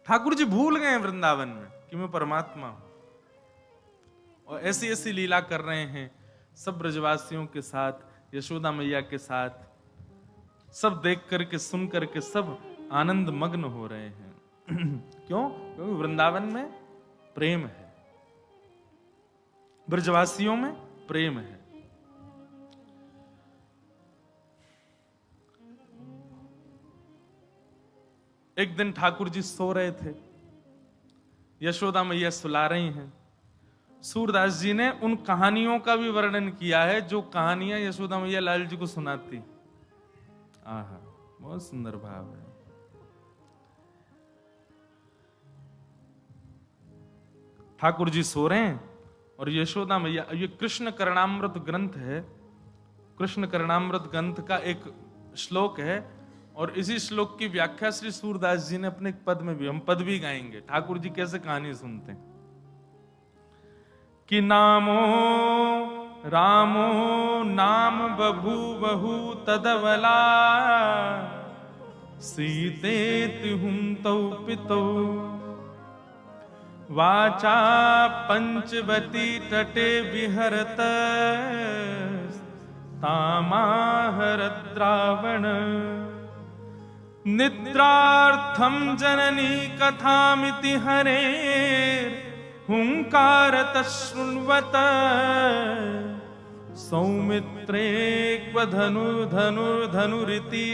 ठाकुर जी भूल गए वृंदावन में कि मैं परमात्मा हूं, और ऐसी ऐसी लीला कर रहे हैं सब ब्रजवासियों के साथ, यशोदा मैया के साथ। सब देख करके सुन करके सब आनंद मग्न हो रहे हैं। क्यों? क्योंकि वृंदावन में प्रेम है, ब्रजवासियों में प्रेम है। एक दिन ठाकुर जी सो रहे थे, यशोदा मैया सुला रही हैं। सूरदास जी ने उन कहानियों का भी वर्णन किया है जो कहानियां यशोदा मैया लाल जी को सुनाती। आहा, बहुत सुंदर भाव है। ठाकुर जी सो रहे हैं और यशोदा मैया, ये कृष्ण करणामृत ग्रंथ है, कृष्ण करणामृत ग्रंथ का एक श्लोक है, और इसी श्लोक की व्याख्या श्री सूरदास जी ने अपने पद में भी, हम पद भी गाएंगे ठाकुर जी कैसे कहानी सुनते हैं। कि नामो रामो नाम बभूवहु तदवला, सीतेति हुं तौ पितौ, वाचा पंचवती तटे विहरत, तामाहरत रावण। निद्रार्थं जननी कथामिति हरे, हुंकारत शृण्वत, सौमित्रे क्व धनुर्धनुरिति,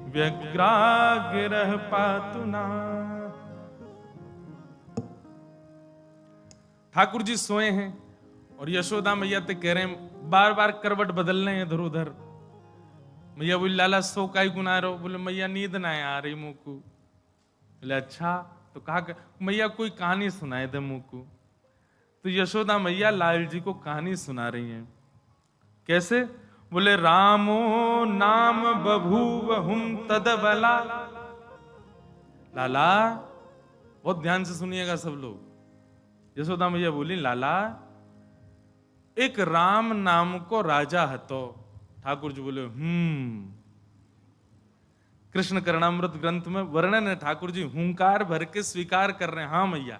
व्यग्रागिरः पातु नः। ठाकुर जी सोए हैं और यशोदा मैया ते कह रहे हैं, बार बार करवट बदल रहे हैं इधर उधर। मैया बोली, लाला सो काई गुना रहो? बोले, मैया नींद ना आ रही मुंह को। बोले, अच्छा तो कहा मैया कोई कहानी सुनाए दे मुंह को। तो यशोदा मैया लाल जी को कहानी सुना रही हैं। कैसे? बोले, रामो नाम बभूवहुं तदबला। लाला बहुत ध्यान से सुनिएगा सब लोग। यशोदा मैया बोली, लाला एक राम नाम को राजा हतो। ठाकुर जी बोले, कृष्ण करणामृत ग्रंथ में वर्णन है, ठाकुर जी हुंकार भर के स्वीकार कर रहे हैं, हाँ मैया।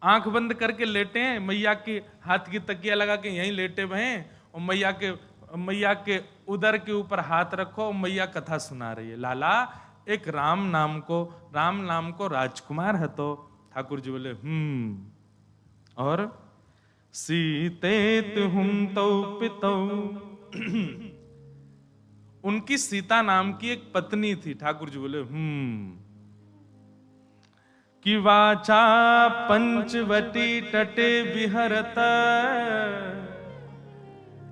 आंख बंद करके लेटे हैं, मैया के हाथ की तकिया लगा के यहीं लेटे हुए हैं, और मैया के उदर के ऊपर हाथ रखो, और मैया कथा सुना रही है। लाला एक राम नाम को राजकुमार है। तो ठाकुर जी बोले, और सीतेत हुं तौ पितौ, उनकी सीता नाम की एक पत्नी थी। ठाकुर जी बोले, कि वाचा पंचवटी तटे विहरत।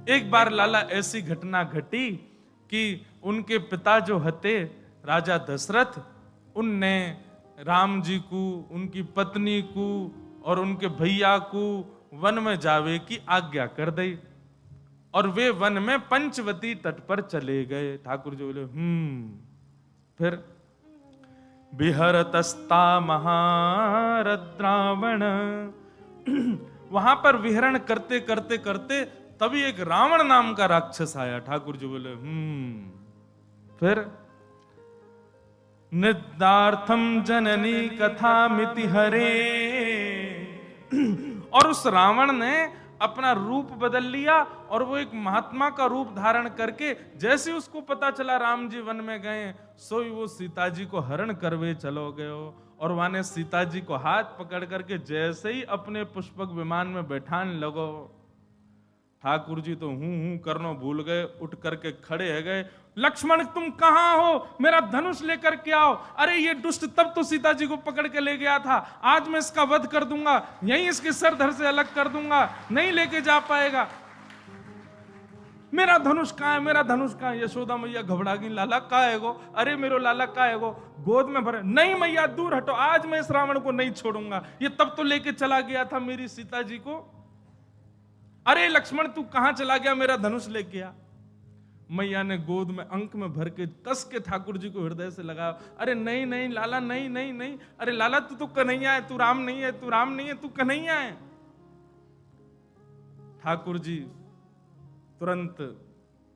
एक बार लाला ऐसी घटना घटी कि उनके पिता जो हते राजा दशरथ, उनने राम जी को, उनकी पत्नी को और उनके भैया को वन में जावे की आज्ञा कर दी, और वे वन में पंचवती तट पर चले गए। ठाकुर जी बोले, फिर विहरतस्ता महारथ रावण। वहां पर विहरण करते करते करते तभी एक रावण नाम का राक्षस आया। ठाकुर जी बोले, फिर निद्रार्थम जननी कथामिति हरे। और उस रावण ने अपना रूप बदल लिया, और वो एक महात्मा का रूप धारण करके, जैसे उसको पता चला राम जी वन में गए, सोई वो सीता जी को हरण करवे चलो गयो। और वहां सीता जी को हाथ पकड़ करके जैसे ही अपने पुष्पक विमान में बैठान लगो, ठाकुर जी तो हूं करनो भूल गए, उठ करके खड़े है गए। लक्ष्मण तुम कहां हो? मेरा धनुष लेकर के आओ। अरे ये दुष्ट तब तो सीता जी को पकड़ के ले गया था, आज मैं इसका वध कर दूंगा, यहीं इसके सर धड़ से अलग कर दूंगा, नहीं लेके जा पाएगा। मेरा धनुष कहां है? मेरा धनुष कहां है? यशोदा मैया घबरा गई, लाला का है गो? अरे मेरो लाला का है गो? गोद में भरे। नहीं मैया दूर हटो, आज मैं इस रावण को नहीं छोड़ूंगा, ये तब तो लेके चला गया था मेरी सीता जी को। अरे लक्ष्मण तू कहां चला गया? मेरा धनुष लेके आ। मैया ने गोद में अंक में भर के कस के ठाकुर जी को हृदय से लगाया। अरे नहीं नहीं लाला, नहीं नहीं नहीं, अरे लाला तू तो कन्हैया है, तू राम नहीं है, तू राम नहीं है, तू कन्हैया है। ठाकुर जी तुरंत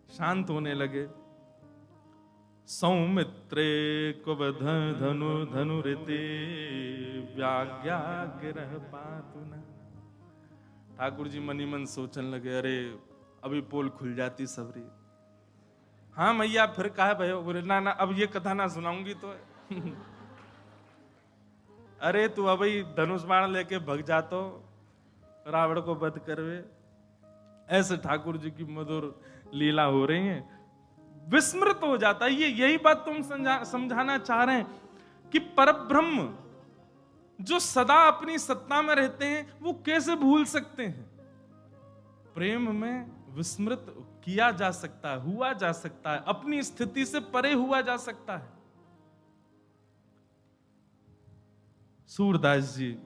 शांत होने लगे। सौमित्र पुत्रे को धनुरिति व्याज्ञा गिरह पातुना। ठाकुर जी मनी मन सोचने लगे, अरे अभी पोल खुल जाती सबरी। हाँ मैया फिर कहा भाई, बोले ना ना अब ये कथा ना सुनाऊंगी तो अरे तू अभी धनुष बाण लेके भग जातो, रावण को वध करवे। ऐसे ठाकुर जी की मधुर लीला हो रही है, विस्मृत हो जाता है। ये यही बात तुम समझाना चाह रहे हैं कि परब्रह्म जो सदा अपनी सत्ता में रहते हैं वो कैसे भूल सकते हैं। प्रेम में विस्मृत किया जा सकता है, हुआ जा सकता है, अपनी स्थिति से परे हुआ जा सकता है। सूरदास जी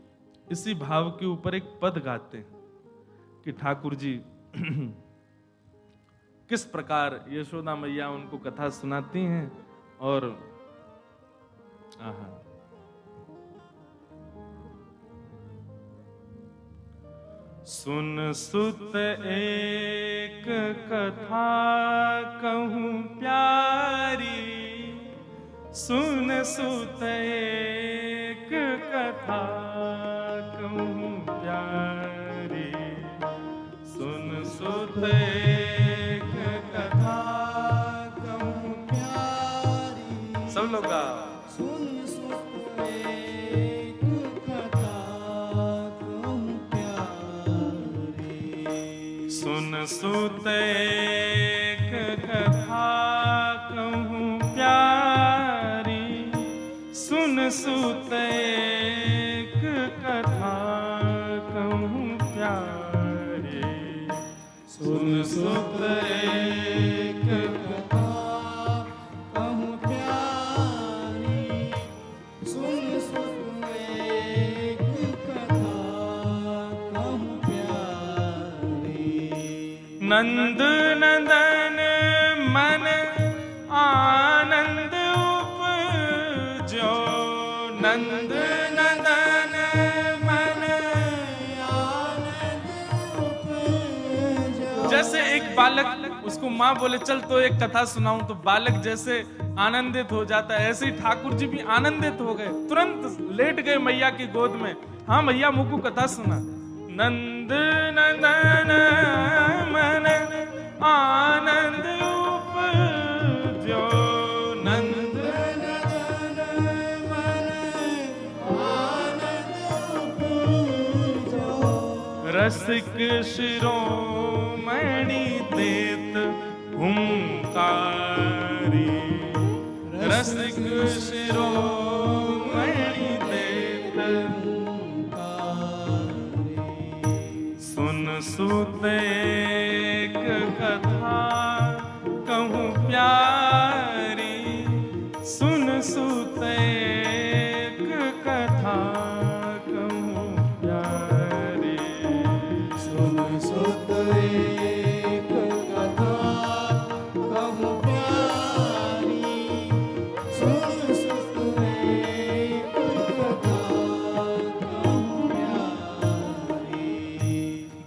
इसी भाव के ऊपर एक पद गाते हैं कि ठाकुर जी किस प्रकार यशोदा मैया उनको कथा सुनाती हैं और सुन सुत एक कथा कहूं प्यारी, सुन सुत एक कथा कहूं प्यारी, सुन सुत एक कथा कहूं प्यारी। सब लोग सुन सुत एक कथा कहूं प्यारी, सुन सुत एक कथा कहूं प्यारी, सुन सुत एक कथा कहूं प्यारी, सुन सुत एक कथा कहूं प्यारी, सुन सुत एक कथा कहूं प्यारी। नंद नंदन मन आनंद उपजो, नंद नंदन मन आनंद उपजो। जैसे एक बालक उसको माँ बोले चल तो एक कथा सुनाऊं, तो बालक जैसे आनंदित हो जाता है, ऐसे ही ठाकुर जी भी आनंदित हो गए, तुरंत लेट गए मैया की गोद में। हाँ मैया मुझको कथा सुना। नंद नंदन मन आनंद उपजो, नंद नंदन मन आनंद उपजो। रसिक शिरोमणि देत हुंकारी, रसिक शिरोमणि देत हुंकारी, सुन सुत एक कथा कहूं प्यारी, सुन सुत एक कथा कहूं प्यारी, सुन सुत एक कथा कहूं प्यारी, सुन सुत एक कथा कहूं प्यारी।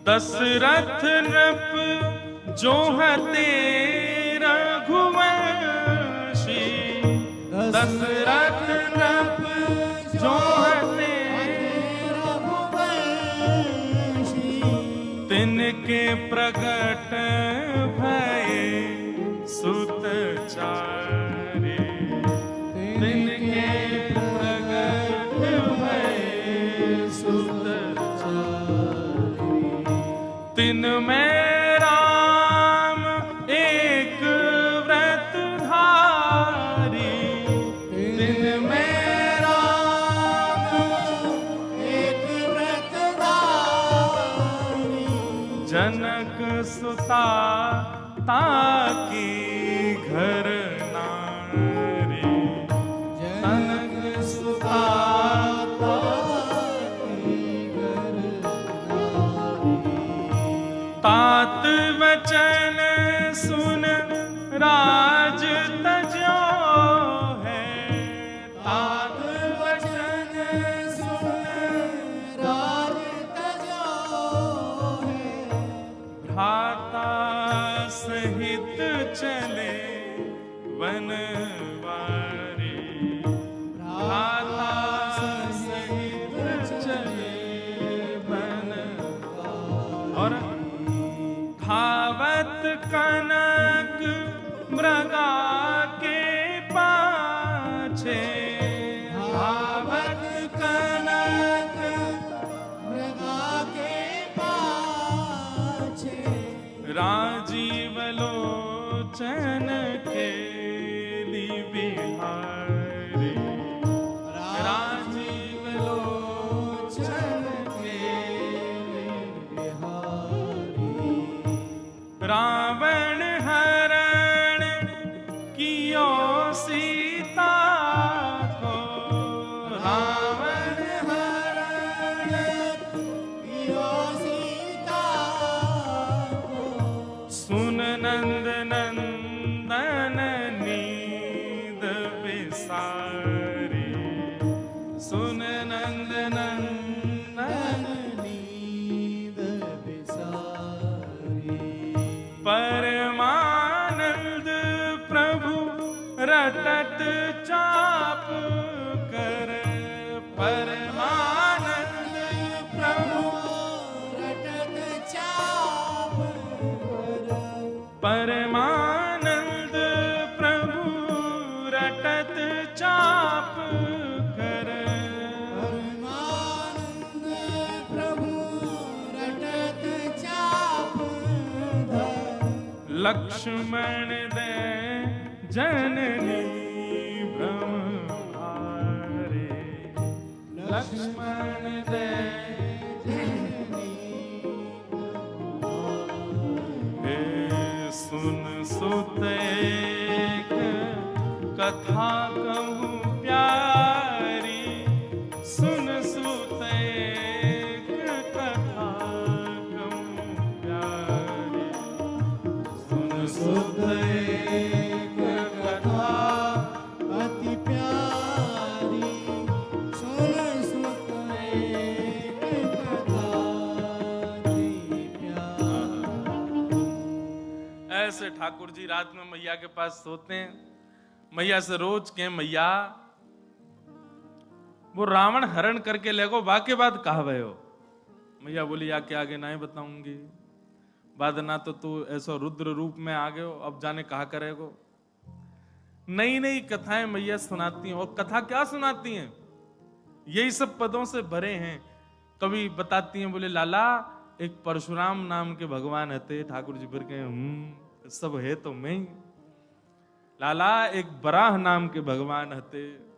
दशरथ नृप जो है तेरा रघुवंशी, दशरथ नृप जो है तेरा रघुवंशी, तिनके प्रगट भये सुत चारे, तिनके प्रगट भये सुत चारे। तिन में जनक सुता ताकी घर नारी, जनक सुता ताकी घर नारी। तात वचन सुन राज तजो है, तात वचन सुन राज तजो है। भ्राता सहित चले वनवारी, कनक मृगा के पाछे, धावत कनक मृगा के पाछे, राजीव लोचन खेली बिहारी, राजीव लोचन खेली बिहारी। रावण हरण कियो सीता को, रावण हरण कियो सीता को, सुन नंद नंदन नींद बिसारी, सुन नंद नंदन नींद बिसारी। परमानंद प्रभु रटत चाप कर, परमानंद प्रभु रटत चाप कर, परमानंद प्रभु रटत चाप कर, परमानंद प्रभु रटत चाप धर, लक्ष्मण दे जननी ब्रह्मारे, लक्ष्मण दे हे सुन सुत एक कथा कहूँ प्यारी, सुन सुत एक कथा कहूँ प्यारी, सुन सुत एक कथा अति प्यारी, सुन सुत एक कथा अति प्यारी। ऐसे ठाकुर जी रात में मैया के पास सोते हैं। मैया से रोज के मैया वो रावण हरण करके ले गो, बाके बाद कहा भय हो। मैया बोली या के आगे नहीं बताऊंगी, बाद ना तो तू ऐसा रुद्र रूप में आ गए हो, अब जाने कहा करेगो। नई नई कथाएं मैया सुनाती हैं, और कथा क्या सुनाती हैं, यही सब पदों से भरे हैं। कभी बताती हैं बोले लाला एक परशुराम नाम के भगवान हते, ठाकुर जी फिर कहे सब है तो मैं ही। लाला एक बराह नाम के भगवान हते।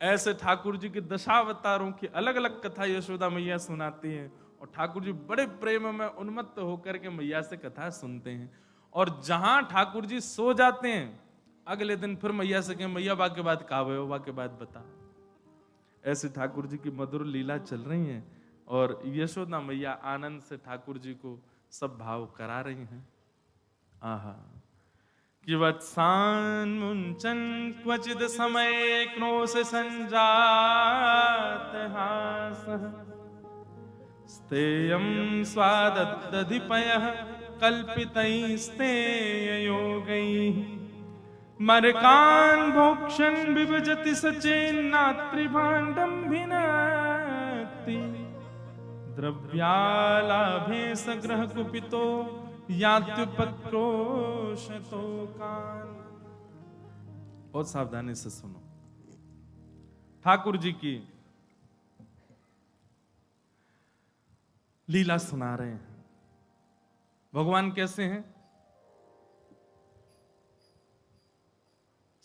ऐसे ठाकुर जी के दशावतारों की अलग अलग कथा यशोदा मैया सुनाती हैं, और ठाकुर जी बड़े प्रेम में उन्मत्त होकर के मैया से कथा सुनते हैं। और जहां ठाकुर जी सो जाते हैं, अगले दिन फिर मैया से कहें मैया बा के बाद का भयो, बा के बाद बता। ऐसे ठाकुर जी की मधुर लीला चल रही है, और यशोदा मैया आनंद से ठाकुर जी को सब भाव करा रही हैं। आहा कि वत्सान मुंचन क्वचिद समय क्रोश संजात हासः, स्तेयं स्वादद्दधिपयः कल्पितैस्तेययोगैः, मरकान् भोक्षन् विभजति सचेन्नात्रिभाण्डं भिनत्ति, द्रव्यालाभे सग्रह कुपितो यात्युपक्रोशतोकान्। बहुत सावधानी से सुनो, ठाकुर जी की लीला सुना रहे हैं। भगवान कैसे हैं?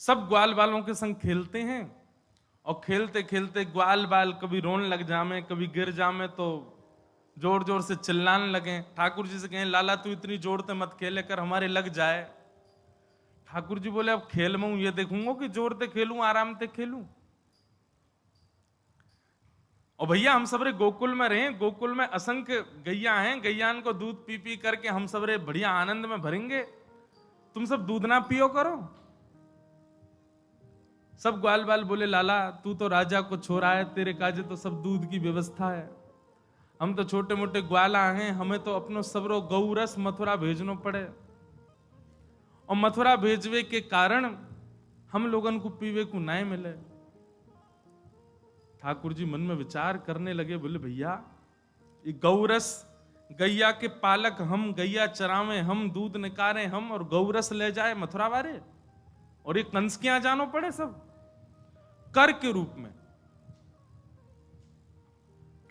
सब ग्वाल बालों के संग खेलते हैं, और खेलते खेलते ग्वाल बाल कभी रोने लग जामे, कभी गिर जामे तो जोर जोर से चिल्लाने लगे। ठाकुर जी से कहें लाला तू इतनी जोर से मत खेले कर, हमारे लग जाए। ठाकुर जी बोले अब खेल में हूं ये देखूंगा कि जोर से खेलूं आराम से खेलूं। और भैया हम सबरे गोकुल में रहे, गोकुल में असंख्य गैया हैं, गैयान को दूध पी पी करके हम सबरे बढ़िया आनंद में भरेंगे, तुम सब दूध ना पियो करो। सब ग्वाल बाल बोले लाला तू तो राजा को छोरा है, तेरे काजे तो सब दूध की व्यवस्था है, हम तो छोटे मोटे ग्वाला हैं, हमें तो अपनो सबरो गौरस मथुरा भेजनो पड़े, और मथुरा भेजवे के कारण हम लोगन को पीवे को नहीं मिले। ठाकुर जी मन में विचार करने लगे, बोले भैया ये गौरस गैया के पालक हम, गैया चरावें हम, दूध निकारें हम, और गौरस ले जाए मथुरा वारे, और ये कंस के यहां जानो पड़े सब कर के रूप में।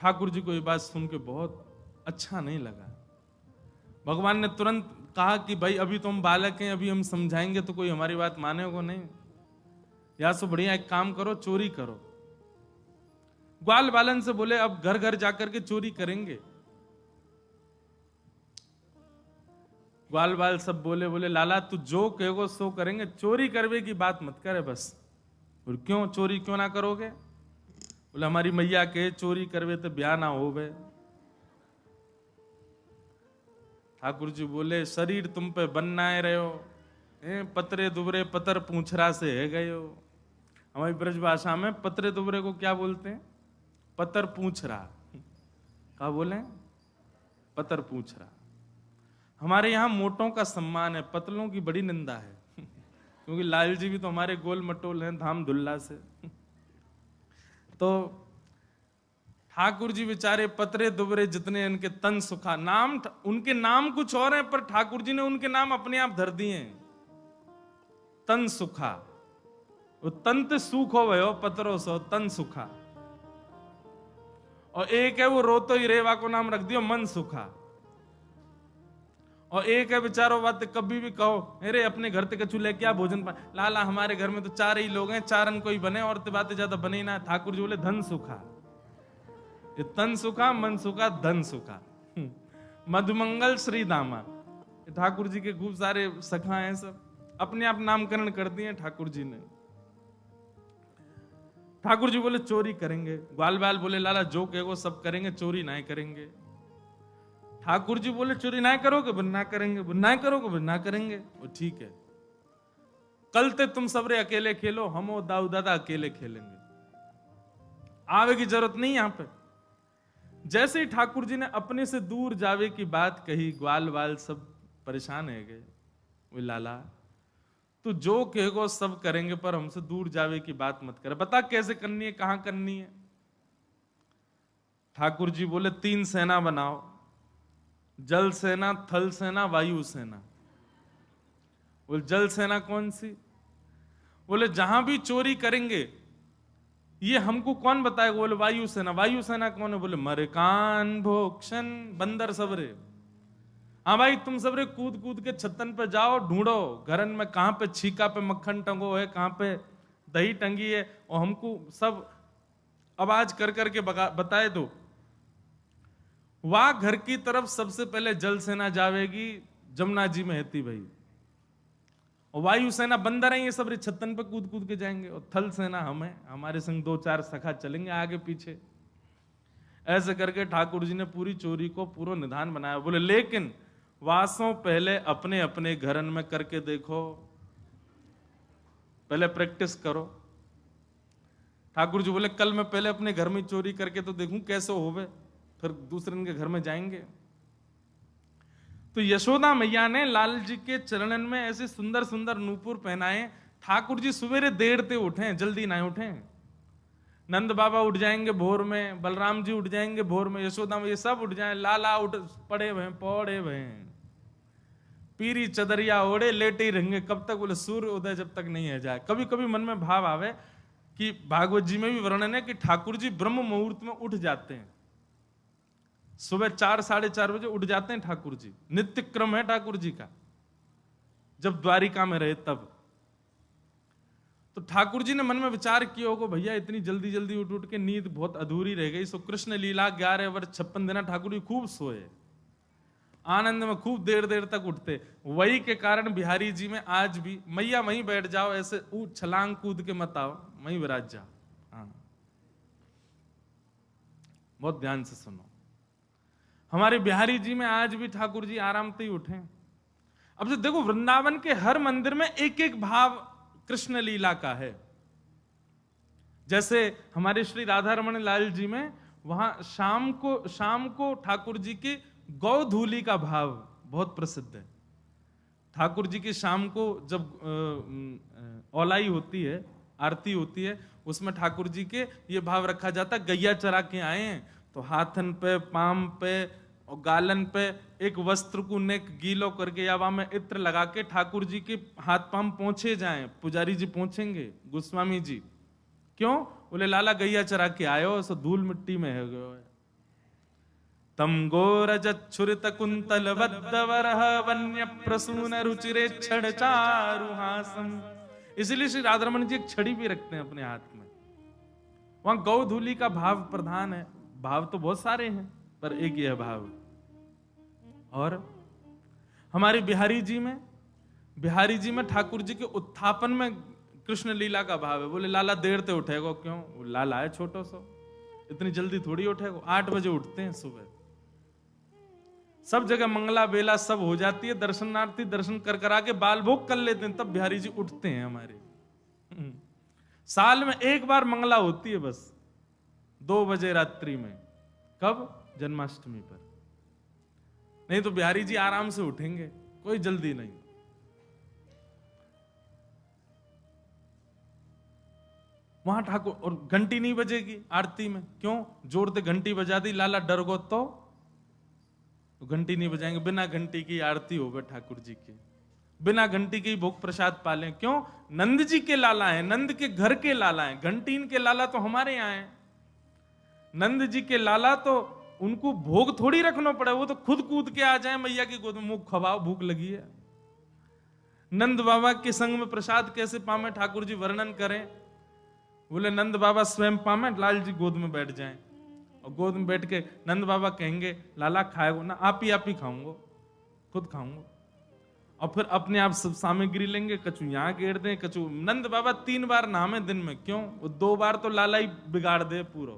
ठाकुर जी को ये बात सुन के बहुत अच्छा नहीं लगा। भगवान ने तुरंत कहा कि भाई अभी तो हम बालक हैं, अभी हम समझाएंगे तो कोई हमारी बात मानेगा नहीं, या सो बढ़िया एक काम करो, चोरी करो। ग्वाल बालन से बोले अब घर घर जाकर के चोरी करेंगे। ग्वाल बाल सब बोले, बोले लाला तू जो कहोगे सो करेंगे, चोरी करवे की बात मत करे बस। और क्यों चोरी क्यों ना करोगे? बोले हमारी मैया के चोरी करवे तो ब्याह ना होवे। ठाकुर जी बोले शरीर तुम पे बनना है रहे हो, पतरे दुबरे पतर पूछरा से है गए हो। हमारी ब्रज भाषा में पतरे दुबरे को क्या बोलते हैं? पतर पूछरा। क्या बोले? पतर पूछरा। हमारे यहाँ मोटों का सम्मान है, पतलों की बड़ी निंदा है क्योंकि लाल जी भी तो हमारे गोल मटोल हैं धाम धुल्ला से। तो ठाकुर जी बेचारे पतरे दुबरे जितने इनके तन सुखा, नाम उनके नाम कुछ और है पर ठाकुर जी ने उनके नाम अपने आप धर दिए हैं। तन सुखा, वो तंत सुख हो भयो पतरो सो तन सुखा। और एक है वो रोतो ही रेवा को नाम रख दियो मन सुखा। और एक है बेचारो बात कभी भी कहो अरे अपने घर ते कछु लेके आ भोजन पा, लाला हमारे घर में तो 4 ही लोग हैं, 4 कोई बने और तो बातें ज्यादा बने ना। ठाकुर जी बोले धन सुखा। ये तन सुखा, मन सुखा, धन सुखा। मधुमंगल श्री दामा, ठाकुर जी के खूब सारे सखा हैं, सब अपने आप नामकरण कर दिए ठाकुर जी ने। ठाकुर जी बोले चोरी करेंगे। ग्वाल बाल बोले लाला जो कहो सब करेंगे, चोरी ना करेंगे। ठाकुर जी बोले चोरी ना करोगे बोले ना करेंगे, बोले ना करोगे बोले ना करेंगे। वो ठीक है, कल ते तुम सबरे अकेले खेलो, हम और दाऊ दादा अकेले खेलेंगे, आवे की जरूरत नहीं यहां पे। जैसे ही ठाकुर जी ने अपने से दूर जावे की बात कही, ग्वाल बाल सब परेशान है गए। वो लाला तू जो कहेगो सब करेंगे पर हमसे दूर जावे की बात मत कर, बता कैसे करनी है, कहां करनी है। ठाकुर जी बोले 3 सेना बनाओ, जल सेना, थल सेना, वायु सेना। बोले जल सेना कौन सी? बोले जहां भी चोरी करेंगे ये हमको कौन बताएगा? बोले वायु सेना। वायु सेना कौन है? बोले मरकान भोक्षण बंदर सबरे। हाँ भाई तुम सबरे कूद कूद के छतन पे जाओ, ढूंढो घरन में कहां पे छीका पे मक्खन टंगो है, कहां पे दही टंगी है, और हमको सब आवाज कर करके बताए दो। वहां घर की तरफ सबसे पहले जल सेना जावेगी, जमुना जी में हेती भाई। और वायु सेना बंदर है, ये सब छतन पे कूद कूद के जाएंगे। और थल सेना हम है, हमारे संग 2-4 सखा चलेंगे आगे पीछे। ऐसे करके ठाकुर जी ने पूरी चोरी को पूरा निधान बनाया। बोले लेकिन वासों पहले अपने अपने घरन में करके देखो, पहले प्रैक्टिस करो। ठाकुर जी बोले कल मैं पहले अपने घर में चोरी करके तो देखूं कैसे होवे, फिर दूसरे के घर में जाएंगे। तो यशोदा मैया ने लाल जी के चरणन में ऐसे सुंदर सुंदर नूपुर पहनाए। ठाकुर जी सवेरे देर ते उठे, जल्दी ना उठे। नंद बाबा उठ जाएंगे भोर में, बलराम जी उठ जाएंगे भोर में, यशोदा मैया सब उठ जाए, लाला उठ पड़े हुए पीरी चदरिया ओढ़े लेटे ही रहेंगे। कब तक? बोले सूर्य उदय जब तक नहीं है जाए। कभी कभी मन में भाव आवे कि भागवत जी में भी वर्णन है कि ठाकुर जी ब्रह्म मुहूर्त में उठ जाते हैं, सुबह 4-4:30 बजे उठ जाते हैं ठाकुर जी। नित्य क्रम है ठाकुर जी का, जब द्वारिका में रहे तब। तो ठाकुर जी ने मन में विचार किया होगा भैया इतनी जल्दी जल्दी उठ उठ के नींद बहुत अधूरी रह गई। सो कृष्ण लीला 11 वर्ष 56 दिन ठाकुर जी खूब सोए, आनंद में खूब देर देर तक उठते। वही के कारण बिहारी जी में आज भी मैया वहीं बैठ जाओ, ऐसे छलांग कूद के मत आओ, वहीं विराज जाओ। हाँ, बहुत ध्यान से सुनो। हमारे बिहारी जी में आज भी ठाकुर जी आराम से ही उठे। अब जो देखो वृंदावन के हर मंदिर में एक एक भाव कृष्ण लीला का है। जैसे हमारे श्री राधा रमण लाल जी में वहां शाम को ठाकुर जी की गौधूली का भाव बहुत प्रसिद्ध है। ठाकुर जी की शाम को जब औलाई होती है, आरती होती है, उसमें ठाकुर जी के ये भाव रखा जाता है, गैया चरा के आए हैं तो हाथन पे पाम पे और गालन पे एक वस्त्र को नेक गीलो करके या वहां में इत्र लगा के ठाकुर जी के हाथ पांव पोंछे जाएं, पुजारी जी पोंछेंगे, गोस्वामी जी। क्यों? बोले लाला गैया चरा के आयो, सो धूल मिट्टी में है गयो है। तम गोरजच्छुरित कुंतल बद्धवरह वन्य प्रसून रुचिरे छड़ चारुहासम। इसलिए श्री राधारमण जी एक छड़ी भी रखते हैं अपने हाथ में। वहां गौधूली का भाव प्रधान है। भाव तो बहुत सारे हैं पर एक यह भाव। और हमारे बिहारी जी में ठाकुर जी के उत्थापन में कृष्ण लीला का भाव है। बोले लाला देर से उठेगा क्यों? वो लाला है छोटो सो, इतनी जल्दी थोड़ी उठेगा। 8 बजे उठते हैं सुबह, सब जगह मंगला बेला सब हो जाती है, दर्शनार्थी दर्शन कर करा के बाल भोग कर लेते हैं, तब बिहारी जी उठते हैं हमारे। साल में एक बार मंगला होती है बस, 2 बजे रात्रि में। कब? जन्माष्टमी पर। नहीं तो बिहारी जी आराम से उठेंगे, कोई जल्दी नहीं। वहां ठाकुर, और घंटी नहीं बजेगी आरती में। क्यों? जोर से घंटी बजा दी, लाला डर गो तो घंटी नहीं बजाएंगे। बिना घंटी की आरती होवे ठाकुर जी की, बिना घंटी के भोग प्रसाद पालें। क्यों? नंद जी के लाला हैं, नंद के घर के लाला हैं। घंटीन के लाला तो हमारे यहाँ हैं। नंद जी के लाला तो उनको भोग थोड़ी रखना पड़े, वो तो खुद कूद के आ जाए मैया की गोद में, मुंह खवाओ भूख लगी है। नंद बाबा के संग में प्रसाद कैसे पावे ठाकुर जी वर्णन करें। बोले नंद बाबा स्वयं पावे, लाल जी गोद में बैठ जाएं, और गोद में बैठ के नंद बाबा कहेंगे लाला खाएगो ना? आप ही खाऊंगो, खुद खाऊंगो। और फिर अपने आप सब सामग्री लेंगे, कछु यहाँ गेर दें, कछु। नंद बाबा 3 बार नहामे दिन में। क्यों? वो 2 बार तो लाला ही बिगाड़ दे पूरा,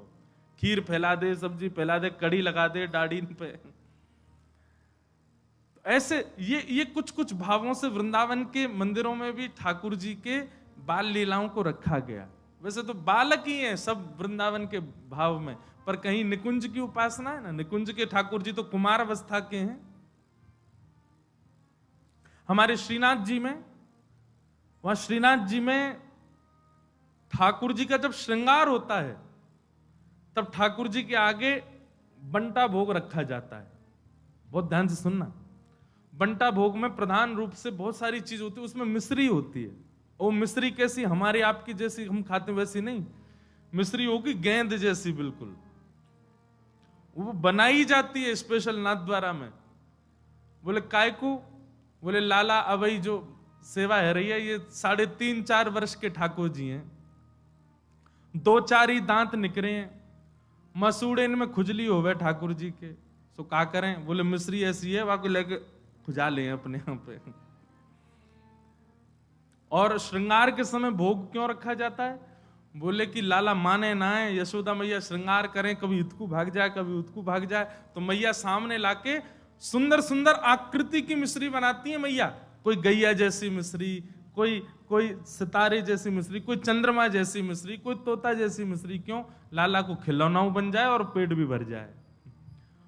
खीर फैला दे, सब्जी फैला दे, कड़ी लगा दे दाढ़ी पे। ऐसे ये कुछ भावों से वृंदावन के मंदिरों में भी ठाकुर जी के बाल लीलाओं को रखा गया। वैसे तो बालक ही हैं सब वृंदावन के भाव में, पर कहीं निकुंज की उपासना है ना। निकुंज के ठाकुर जी तो कुमार अवस्था के हैं। हमारे श्रीनाथ जी में, वहां श्रीनाथ जी में ठाकुर जी का जब श्रृंगार होता है, तब ठाकुर जी के आगे बंटा भोग रखा जाता है। बहुत ध्यान से सुनना। बंटा भोग में प्रधान रूप से बहुत सारी चीज होती है, उसमें मिश्री होती है। वो मिश्री कैसी? हमारी आपकी जैसी हम खाते वैसी नहीं, मिश्री होगी गेंद जैसी बिल्कुल। वो बनाई जाती है स्पेशल नाथ द्वारा में। बोले काय को? बोले लाला अबई जो सेवा है रही है, ये 3.5-4 वर्ष के ठाकुर जी हैं, 2-4 ही दांत निकले हैं, मसूड़े इनमें खुजली होवे ठाकुर जी के, सो क्या करें? बोले मिश्री ऐसी है, वहां को लेके खुजा लें अपने यहाँ पे। और श्रृंगार के समय भोग क्यों रखा जाता है? बोले कि लाला माने ना है, यशोदा मैया श्रृंगार करें, कभी इतकू भाग जाए, कभी उतकू भाग जाए, तो मैया सामने लाके सुंदर सुंदर आकृति की मिश्री बनाती है मैया। कोई गैया जैसी मिश्री, कोई सितारे जैसी मिश्री, कोई चंद्रमा जैसी मिश्री, कोई तोता जैसी मिश्री। क्यों? लाला को खिलौना बन जाए और पेट भी भर जाए।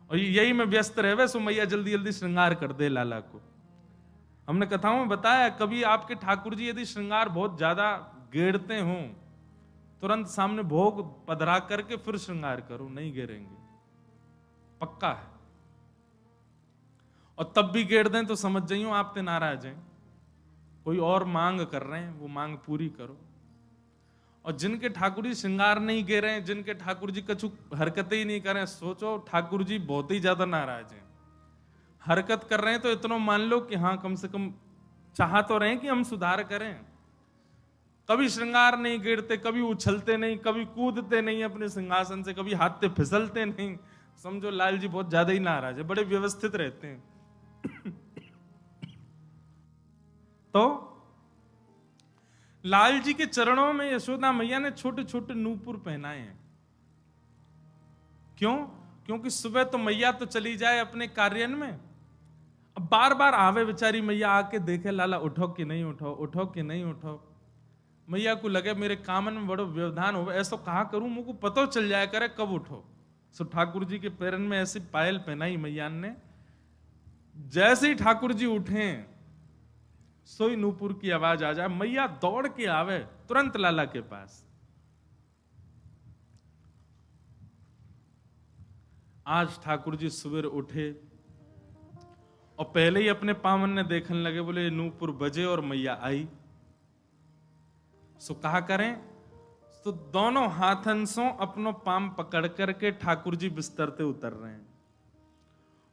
और यही में व्यस्त रहे, सो मैया जल्दी जल्दी श्रृंगार कर दे लाला को। हमने कथाओं में बताया, कभी आपके ठाकुर जी यदि श्रृंगार बहुत ज्यादा गेड़ते हों, तुरंत सामने भोग पधरा करके फिर श्रृंगार करो, नहीं गेरेंगे, पक्का है। और तब भी गेड़ दें तो समझ जाइयो आप ते नाराज हैं, कोई और मांग कर रहे हैं, वो मांग पूरी करो। और जिनके ठाकुर जी श्रृंगार नहीं गे रहे हैं, जिनके ठाकुर जी कछु हरकतें ही नहीं कर रहे हैं, सोचो ठाकुर जी बहुत ही ज्यादा नाराज हैं। हरकत कर रहे हैं तो इतना मान लो कि हाँ कम से कम चाह तो रहे हैं कि हम सुधार करें। कभी श्रृंगार नहीं गिरते, कभी उछलते नहीं, कभी कूदते नहीं अपने सिंहासन से, कभी हाथ से फिसलते नहीं। समझो लाल जी बहुत ज्यादा ही नाराज है, बड़े व्यवस्थित रहते हैं। तो लाल जी के चरणों में यशोदा मैया ने छोटे छोटे नूपुर पहनाए हैं। क्यों? क्योंकि सुबह तो मैया तो चली जाए अपने कार्यान में, अब बार बार आवे बेचारी मैया, आके देखे लाला उठो कि नहीं उठो, उठो कि नहीं उठो। मैया को लगे मेरे कामन में बड़ो व्यवधान हो, ऐसा कहा करूं मुझको पतो चल जाए करे कब उठो। सो ठाकुर जी के पैरन में ऐसी पायल पहनाई मैया ने, जैसे ही ठाकुर जी उठे सोई नूपुर की आवाज आ जाए, मैया दौड़ के आवे तुरंत लाला के पास। आज ठाकुर जी सुबह उठे और पहले ही अपने पावन ने देखने लगे, बोले नूपुर बजे और मैया आई। सो कहा करें, तो दोनों हाथन से अपनो पाम पकड़ करके ठाकुर जी बिस्तर से उतर रहे हैं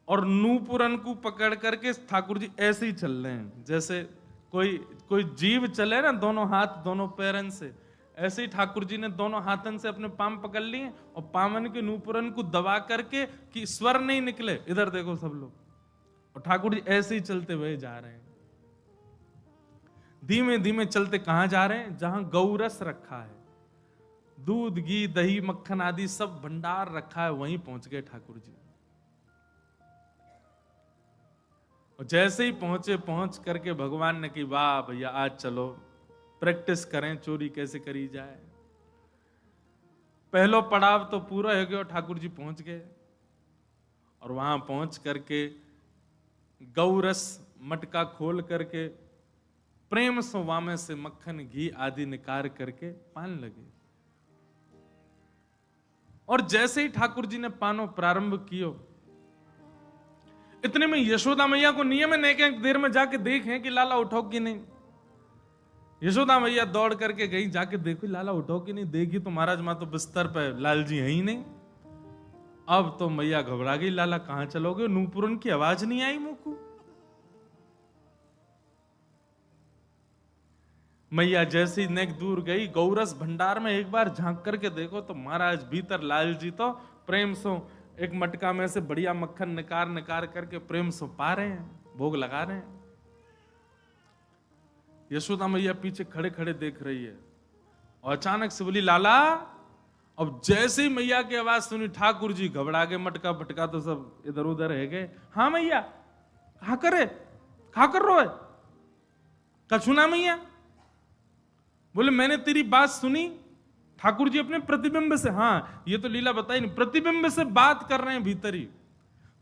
और नूपुरन को पकड़ करके ठाकुर जी ऐसे ही चल रहे हैं जैसे कोई जीव चले ना, दोनों हाथ दोनों पैरन से। ऐसे ही ठाकुर जी ने दोनों हाथन से अपने पाम पकड़ लिए और पावन के नूपुरन को दबा करके कि स्वर नहीं निकले। इधर देखो सब लोग, और ठाकुर जी ऐसे ही चलते हुए जा रहे हैं। धीमे धीमे चलते कहां जा रहे हैं? जहां गौरस रखा है, दूध घी दही मक्खन आदि सब भंडार रखा है, वहीं पहुंच गए ठाकुर जी। और जैसे ही पहुंचे, पहुंच करके भगवान ने कही, वाह भैया आज चलो प्रैक्टिस करें चोरी कैसे करी जाए। पहलो पड़ाव तो पूरा हो गया, ठाकुर जी पहुंच गए और वहां पहुंच करके गौरस मटका खोल करके प्रेम से वामे से मक्खन घी आदि निकाल करके पान लगे। और जैसे ही ठाकुर जी ने पानो प्रारंभ कियो, इतने में यशोदा मैया को नियम है एक देर में जाके देखें कि लाला उठो कि नहीं। यशोदा मैया दौड़ करके गई, जाके देखो लाला उठो कि नहीं। देखी तो महाराज मां तो बिस्तर पे, लाल जी है ही नहीं। अब तो मैया घबरा गई, लाला कहां चलोगे? नूपुरन की आवाज नहीं आई मुंह को। मैया जैसे ही नेक दूर गई, गौरस भंडार में एक बार झांक करके देखो तो महाराज भीतर लाल जी तो प्रेम से एक मटका में से बढ़िया मक्खन निकाल करके प्रेम से पा रहे हैं, भोग लगा रहे हैं। यशोदा मैया पीछे खड़े खड़े देख रही है और अचानक से बोली, लाला। अब जैसे ही मैया की आवाज सुनी, ठाकुर जी घबरा गए, मटका फटका तो सब इधर उधर रह गए। हाँ मैया, कहा कर रो है? कछु ना मैया। बोले मैंने तेरी बात सुनी। ठाकुर जी अपने प्रतिबिंब से, हाँ ये तो लीला बताई नहीं, प्रतिबिंब से बात कर रहे हैं भीतर ही।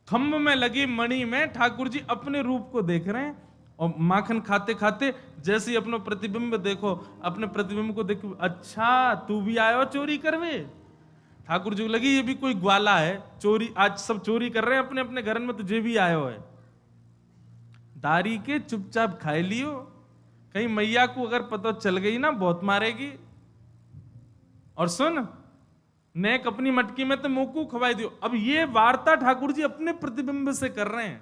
खम्भ में लगी मणि में ठाकुर जी अपने रूप को देख रहे हैं और माखन खाते खाते जैसे ही अपना प्रतिबिंब देखो, अपने प्रतिबिंब को देखो, अच्छा तू भी आयो चोरी करवे। ठाकुर जी को लगी ये भी कोई ग्वाला है, चोरी आज सब चोरी कर रहे हैं अपने अपने घर में, तुझे भी आयो है। दारी के चुपचाप खाए लियो, कहीं मैया को अगर पता चल गई ना बहुत मारेगी। और सुन, नेक अपनी मटकी में तो मोकू खवाई दियो। अब ये वार्ता ठाकुर जी अपने प्रतिबिंब से कर रहे हैं।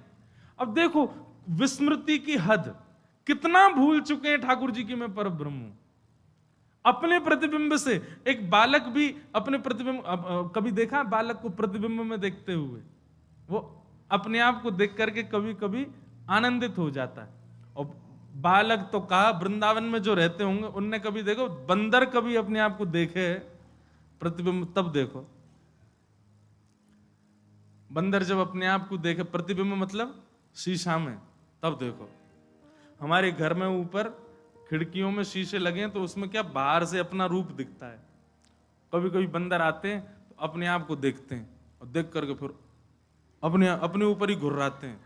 अब देखो विस्मृति की हद, कितना भूल चुके हैं ठाकुर जी की मैं परब्रह्म हूं। अपने प्रतिबिंब से एक बालक भी अपने प्रतिबिंब, कभी देखा बालक को प्रतिबिंब में देखते हुए? वो अपने आप को देख करके कभी कभी आनंदित हो जाता है। और बालक तो कहा, वृंदावन में जो रहते होंगे उनने कभी देखो, बंदर कभी अपने आप को देखे प्रतिबिंब, तब देखो। बंदर जब अपने आप को देखे प्रतिबिंब मतलब शीशा में, तब देखो। हमारे घर में ऊपर खिड़कियों में शीशे लगे हैं, तो उसमें क्या बाहर से अपना रूप दिखता है। कभी कभी बंदर आते हैं तो अपने आप को देखते हैं और देख करके फिर अपने ऊपर ही घुर्राते हैं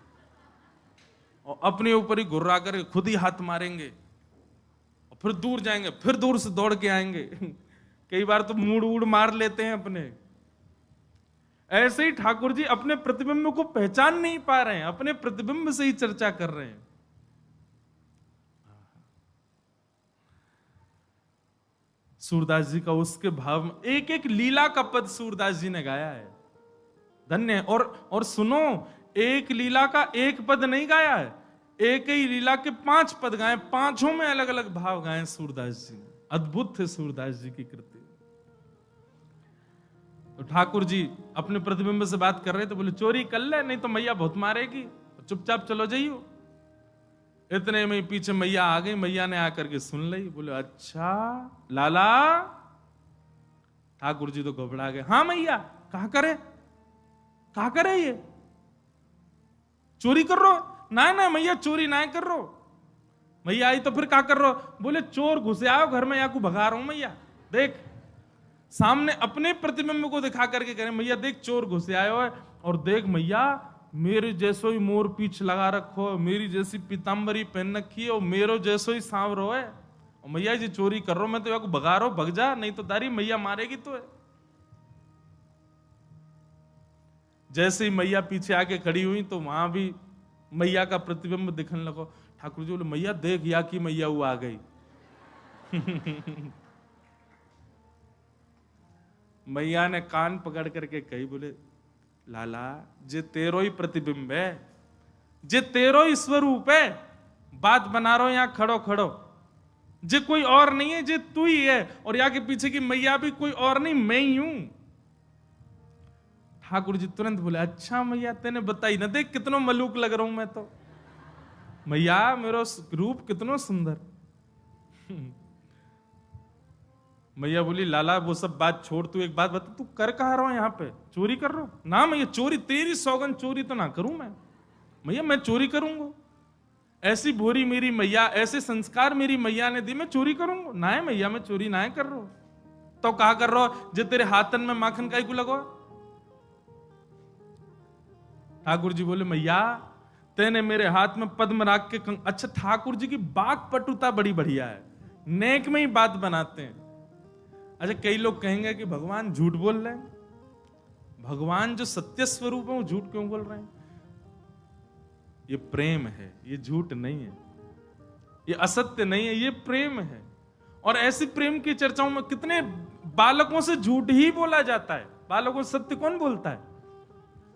और अपने ऊपर ही घुर्रा करके खुद ही हाथ मारेंगे और फिर दूर जाएंगे, फिर दूर से दौड़ के आएंगे। कई बार तो मूड वूड मार लेते हैं अपने। ऐसे ही ठाकुर जी अपने प्रतिबिंब को पहचान नहीं पा रहे हैं, अपने प्रतिबिंब से ही चर्चा कर रहे हैं। सूरदास जी का उसके भाव में एक एक लीला का पद सूरदास जी ने गाया है, धन्य। और सुनो, एक लीला का एक पद नहीं गाया है, एक ही लीला के 5 पद गाए, 5 में अलग अलग भाव गाए सूरदास जी। अद्भुत थे सूरदास जी की कृति। तो ठाकुर जी अपने प्रतिबिंब से बात कर रहे थे, बोले चोरी कर ले नहीं तो मैया बहुत मारेगी, चुपचाप चलो जाइयो। इतने में पीछे मैया आ गई, मैया ने आकर के सुन ली। बोले अच्छा लाला। ठाकुर जी तो घबरा गए। हाँ मैया, कहा करे ये चोरी कर रो? ना मैया चोरी ना कर रो। मैया आई तो फिर क्या कर रो? बोले चोर घुसे आओ घर में, या को भगा रहा हूं मैया। देख सामने अपने प्रतिबिंब को दिखा करके कह रहे मैया देख चोर घुसे आयो है, और देख मैया मेरे जैसो ही मोर पीछ लगा रखो, मेरी जैसी पीताम्बरी पहन रखी है और मेरो जैसो ही सांवरो है, और मैया जी चोरी कर रहा मैं तो या को भगा रहा हूं, भग जा नहीं तो दारी मैया मारेगी तो है। जैसे ही मैया पीछे आके खड़ी हुई तो वहां भी मैया का प्रतिबिंब दिखने लगा। ठाकुर जी बोले मैया देख या की मैया वो आ गई। मैया ने कान पकड़ करके कही, बोले लाला जे तेरो ही प्रतिबिंब है, जे तेरो ही स्वरूप है, बात बना रहा हो यहां खड़ो खड़ो, जे कोई और नहीं है, जे तू ही है, और यहाँ के पीछे की मैया भी कोई और नहीं, मैं ही हूं। ठाकुर जी तुरंत बोले अच्छा मैया तेने बताई ना, देख कितना मलूक लग रहा हूं मैं तो, मैया मेरा रूप कितना सुंदर। मैया बोली लाला वो सब बात छोड़, तू एक बात बता, तू कर कहा रहा यहाँ पे, चोरी कर रहा हूं ना मैया? चोरी तेरी सौगन, चोरी तो ना करूं मैं मैया, मैं चोरी करूंगा? ऐसी भोरी मेरी मैया, ऐसे संस्कार मेरी मैया ने दी, मैं चोरी करूंगा ना? है मैया मैं चोरी ना कर रहा हूं। तो कहा कर रहा हो जे तेरे हाथन में माखन काई को लगो? ठाकुर जी बोले मैया तेने मेरे हाथ में पद्म राग के अच्छा ठाकुर जी की बात पटुता बड़ी बढ़िया है, नेक में ही बात बनाते हैं। अच्छा कई लोग कहेंगे कि भगवान झूठ बोल रहे हैं, भगवान जो सत्य स्वरूप है वो झूठ क्यों बोल रहे हैं? ये प्रेम है, ये झूठ नहीं है, ये असत्य नहीं है, ये प्रेम है। और ऐसी प्रेम की चर्चाओं में कितने बालकों से झूठ ही बोला जाता है, बालकों से सत्य कौन बोलता है?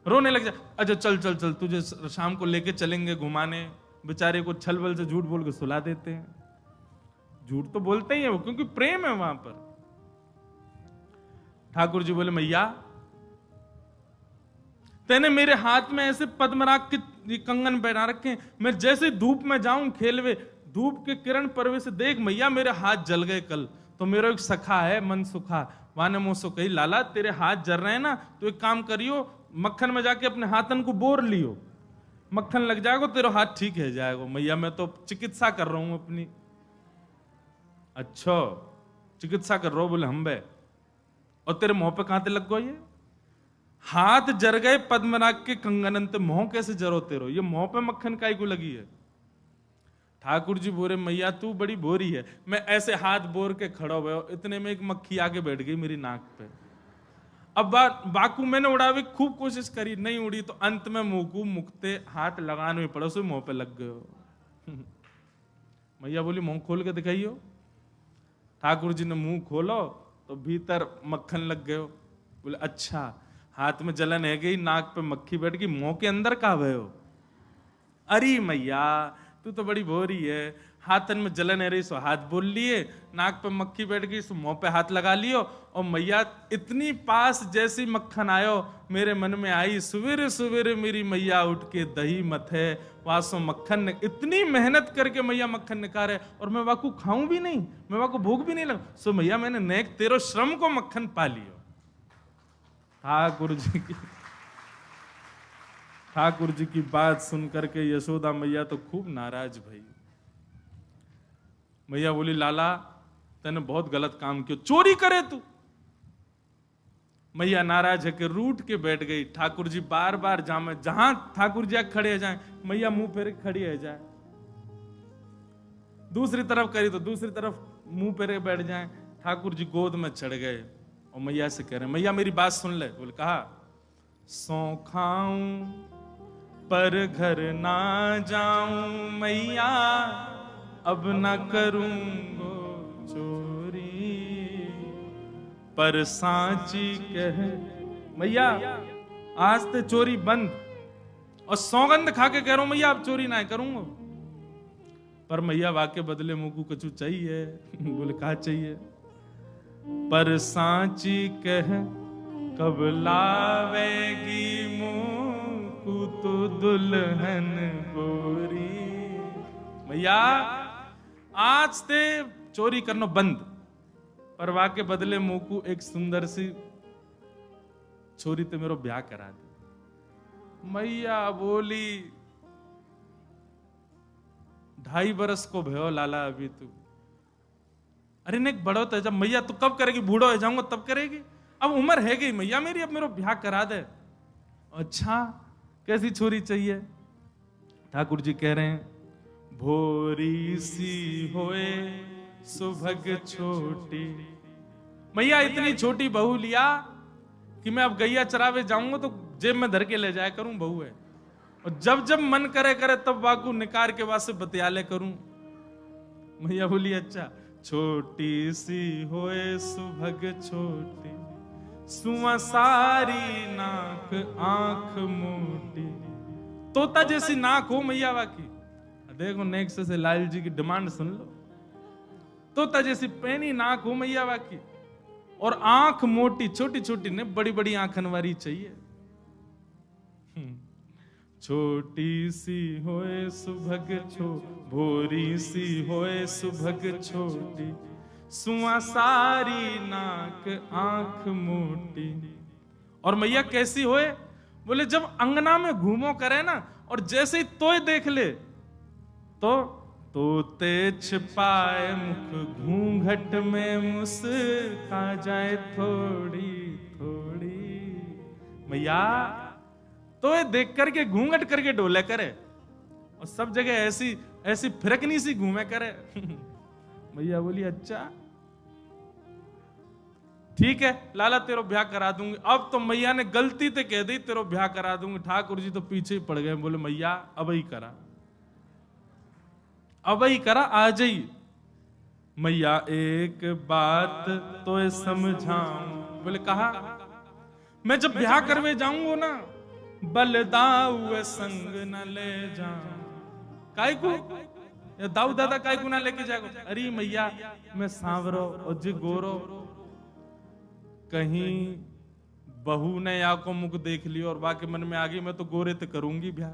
रोने लग जाए, अच्छा चल चल चल तुझे शाम को लेके चलेंगे घुमाने, बेचारे को छल बल से झूठ बोल के सुला देते हैं। झूठ तो बोलते ही है वो, क्योंकि प्रेम है वहां पर। ठाकुर जी बोले मैया तेने मेरे हाथ में ऐसे पद्मराग के कंगन पहना रखे, मैं जैसे धूप में जाऊं खेलवे, धूप के किरण परवे से देख मैया मेरे हाथ जल गए कल। तो मेरा एक सखा है मन सुखा, वाने मुझसे कही लाला तेरे हाथ जल रहे हैं ना, तो एक काम करियो मक्खन में जाके अपने हाथन को बोर लियो, मक्खन लग जाएगा तेरा हाथ ठीक है जाएगा। मैया मैं तो चिकित्सा कर रहा हूं अपनी। अच्छा चिकित्सा कर रहा हूं? बोले हम बे, और तेरे मुंह पे कहां लग गए? ये हाथ जर गए पद्मनाग के कंगनन, ते मुंह कैसे जरो तेरो? ये मुंह पे मक्खन काई को लगी है? ठाकुर जी बोले मैया तू बड़ी बोरी है, मैं ऐसे हाथ बोर के खड़ा हुआ, इतने में एक मक्खी आके बैठ गई मेरी नाक पे। अब बाकू मैंने उड़ावे खूब कोशिश करी, नहीं उड़ी, तो अंत में मुंह मुकते हाथ लगाने में पड़ा, उसे मुंह पे लग गए। मैया बोली मुंह खोल के दिखाइयो। ठाकुर जी ने मुंह खोलो तो भीतर मक्खन लग गयो। बोले अच्छा हाथ में जलन है गई, नाक पे मक्खी बैठ गई, मुंह के अंदर कहा भय हो? अरे मैया तू तो बड़ी भोरी है, हाथन में जलन है रही सो हाथ बोल लिए, नाक पे मक्खी बैठ गई सो मुंह पे हाथ लगा लियो। और मैया इतनी पास जैसी मक्खन आयो मेरे मन में आई, सवेरे सवेरे मेरी मैया उठ के दही मथे, वासो मक्खन ने इतनी मेहनत करके मैया मक्खन निकाले, और मैं वाकू खाऊं भी नहीं, मैं वाकू भूख भी नहीं लग, सो मैया मैंने नेक तेरो श्रम को मक्खन पा लियो। ठाकुर जी की बात सुन करके यशोदा मैया तो खूब नाराज भई। मैया बोली लाला तूने बहुत गलत काम किया, चोरी करे तू। मैया नाराज है कि रूठ के बैठ गई। ठाकुर जी बार बार जामे, जहां ठाकुर जी खड़े जाए मैया मुंह फेर खड़ी है जाए, दूसरी तरफ करी तो दूसरी तरफ मुंह फेरे बैठ जाए। ठाकुर जी गोद में चढ़ गए और मैया से कह रहे मैया मेरी बात सुन ले। बोले कहा सौ खाऊं पर घर ना जाऊं मैया, अब ना करूंगो चोरी, पर सांची कह मैया आज ते चोरी बंद, और सौगंध खा के कह रहा हूं मैया अब चोरी ना करूंगा। पर मैया वाके बदले मुंह को कछु चाहिए। बोले कहा चाहिए? पर सांची कह कब लावेगी मुंह को तो दुल्हन गोरी। मैया आज ते चोरी करना बंद, पर वाके बदले मुंह को एक सुंदर सी छोरी ते मेरो ब्याह करा दे। मैया बोली 2.5 बरस को भयो लाला अभी तू। अरे ने बड़ो तो जब मैया तू कब करेगी? बूढ़ो हो जाऊंगा तब करेगी, अब उम्र है गई मैया मेरी, अब मेरा ब्याह करा दे। अच्छा कैसी छोरी चाहिए? ठाकुर जी कह रहे हैं भोरी सी होए सुभग छोटी। मैया इतनी छोटी बहू लिया कि मैं अब गैया चरावे जाऊंगा तो जेब में धर के ले जाया करूं, बहू है। और जब जब मन करे करे तब वाकू निकार के वास्ते बतियाले करूं। मैया बोली अच्छा। छोटी सी होए सुभग छोटी, सुआ सारी नाक आंख मोटी। तोता जैसी नाक हो मैया वाकी। देखो नेक्स्ट से लाल जी की डिमांड सुन लो। तोता जैसी पैनी नाक हो मैया वाकी, और आंख मोटी, छोटी छोटी ने बड़ी बड़ी आंखन वाली चाहिए। छोटी सी होए सुभग भोरी सी होए सुभग छोटी, सुआ सारी नाक आंख मोटी। और मैया कैसी होए? बोले जब अंगना में घूमो करे ना, और जैसे ही तोय देख ले तो तोते छिपाए मुख घूंघट में मुस्का जाए थोड़ी थोड़ी। मैया तो ये देख करके घूंघट करके डोले करे, और सब जगह ऐसी ऐसी फिरकनी सी घूमे करे। मैया बोली अच्छा ठीक है लाला तेरो ब्याह करा दूंगी। अब तो मैया ने गलती से कह दी तेरो ब्याह करा दूंगी। ठाकुर जी तो पीछे ही पड़ गए, बोले मैया अब ही करा, अब ही करा, आ जाइए। मैया एक बात तो समझाऊं। बोले कहा मैं जब ब्याह करवे जाऊंगा ना, बलदाऊ संग न ले जाऊं। काय को या दाऊ दादा काय को ना लेके जाएगा? अरे मैया मैं सांवरो और जी गोरो, कहीं बहू ने या को मुख देख लियो और बाकी मन में आ गई मैं तो गोरे ते करूंगी ब्याह,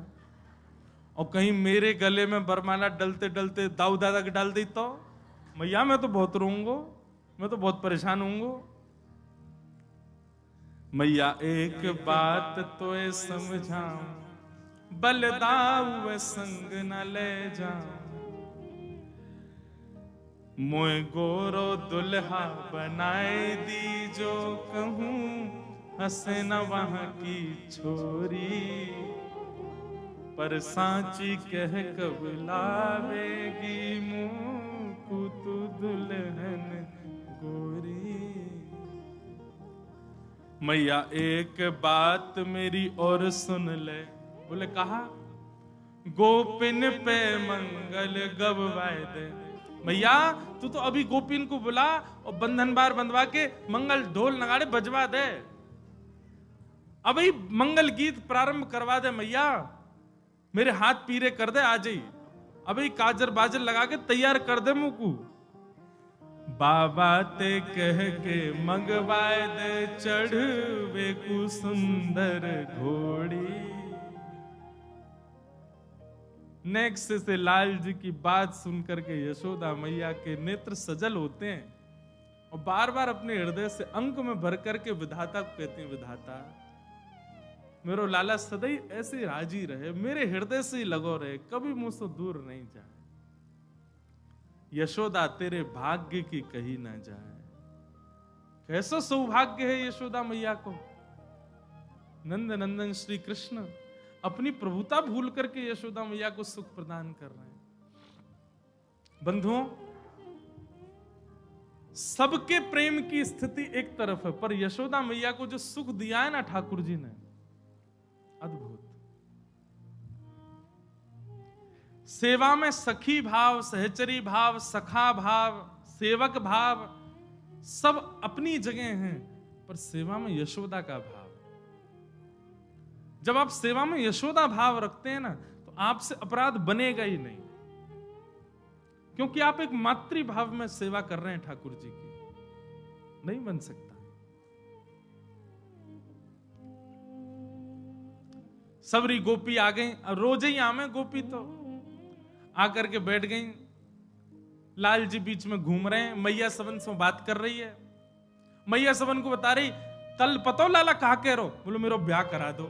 और कहीं मेरे गले में बरमाला डलते डलते दाऊ दादा के डाल दी तो मैया मैं तो बहुत रोऊंगा, मैं तो बहुत परेशान होऊंगा। मैया एक बात तो समझाऊं, बलदाऊ संग न ले जाऊं। मोए गोरो दुल्हा बनाए दी जो कहूं, हंसे न वहां की छोरी। पर सांची कह कब लावेगी मुंह तू दुल्हन गोरी। मैया एक बात मेरी और सुन ले। बोले कहा गोपिन पे मंगल गवाए दे। मैया तू तो अभी गोपिन को बुला और बंधन बार बंधवा के मंगल ढोल नगाड़े बजवा दे, अभी मंगल गीत प्रारंभ करवा दे। मैया मेरे हाथ पीरे कर दे, आ जाई अभी काजर बाजर लगा के तैयार कर दे मुकू। बाबा ते कह के मंगवाए दे चढ़वे को सुंदर घोड़ी। नेक्स्ट से लाल जी की बात सुनकर के यशोदा मैया के नेत्र सजल होते हैं, और बार बार अपने हृदय से अंक में भर करके विधाता को कहते हैं, विधाता मेरो लाला सदैव ऐसे राजी रहे, मेरे हृदय से ही लगो रहे, कभी मुझसे दूर नहीं जाए। यशोदा तेरे भाग्य की कही ना जाए। कैसा सौभाग्य है यशोदा मैया को। नंद नंदन श्री कृष्ण अपनी प्रभुता भूल करके यशोदा मैया को सुख प्रदान कर रहे हैं। बंधुओं सबके प्रेम की स्थिति एक तरफ है, पर यशोदा मैया को जो सुख दिया है ना ठाकुर जी ने, अद्भुत। सेवा में सखी भाव, सहचरी भाव, सखा भाव, सेवक भाव सब अपनी जगह हैं, पर सेवा में यशोदा का भाव। जब आप सेवा में यशोदा भाव रखते हैं ना, तो आपसे अपराध बनेगा ही नहीं, क्योंकि आप एक मातृ भाव में सेवा कर रहे हैं ठाकुर जी की। नहीं बन सकता। सबरी गोपी आ गई, रोज ही आमे गोपी तो आकर के बैठ गई। लाल जी बीच में घूम रहे हैं, मैया सबन से बात कर रही है। मैया सबन को बता रही कल पतो लाला कहा कह रो, बोलो मेरा ब्याह करा दो,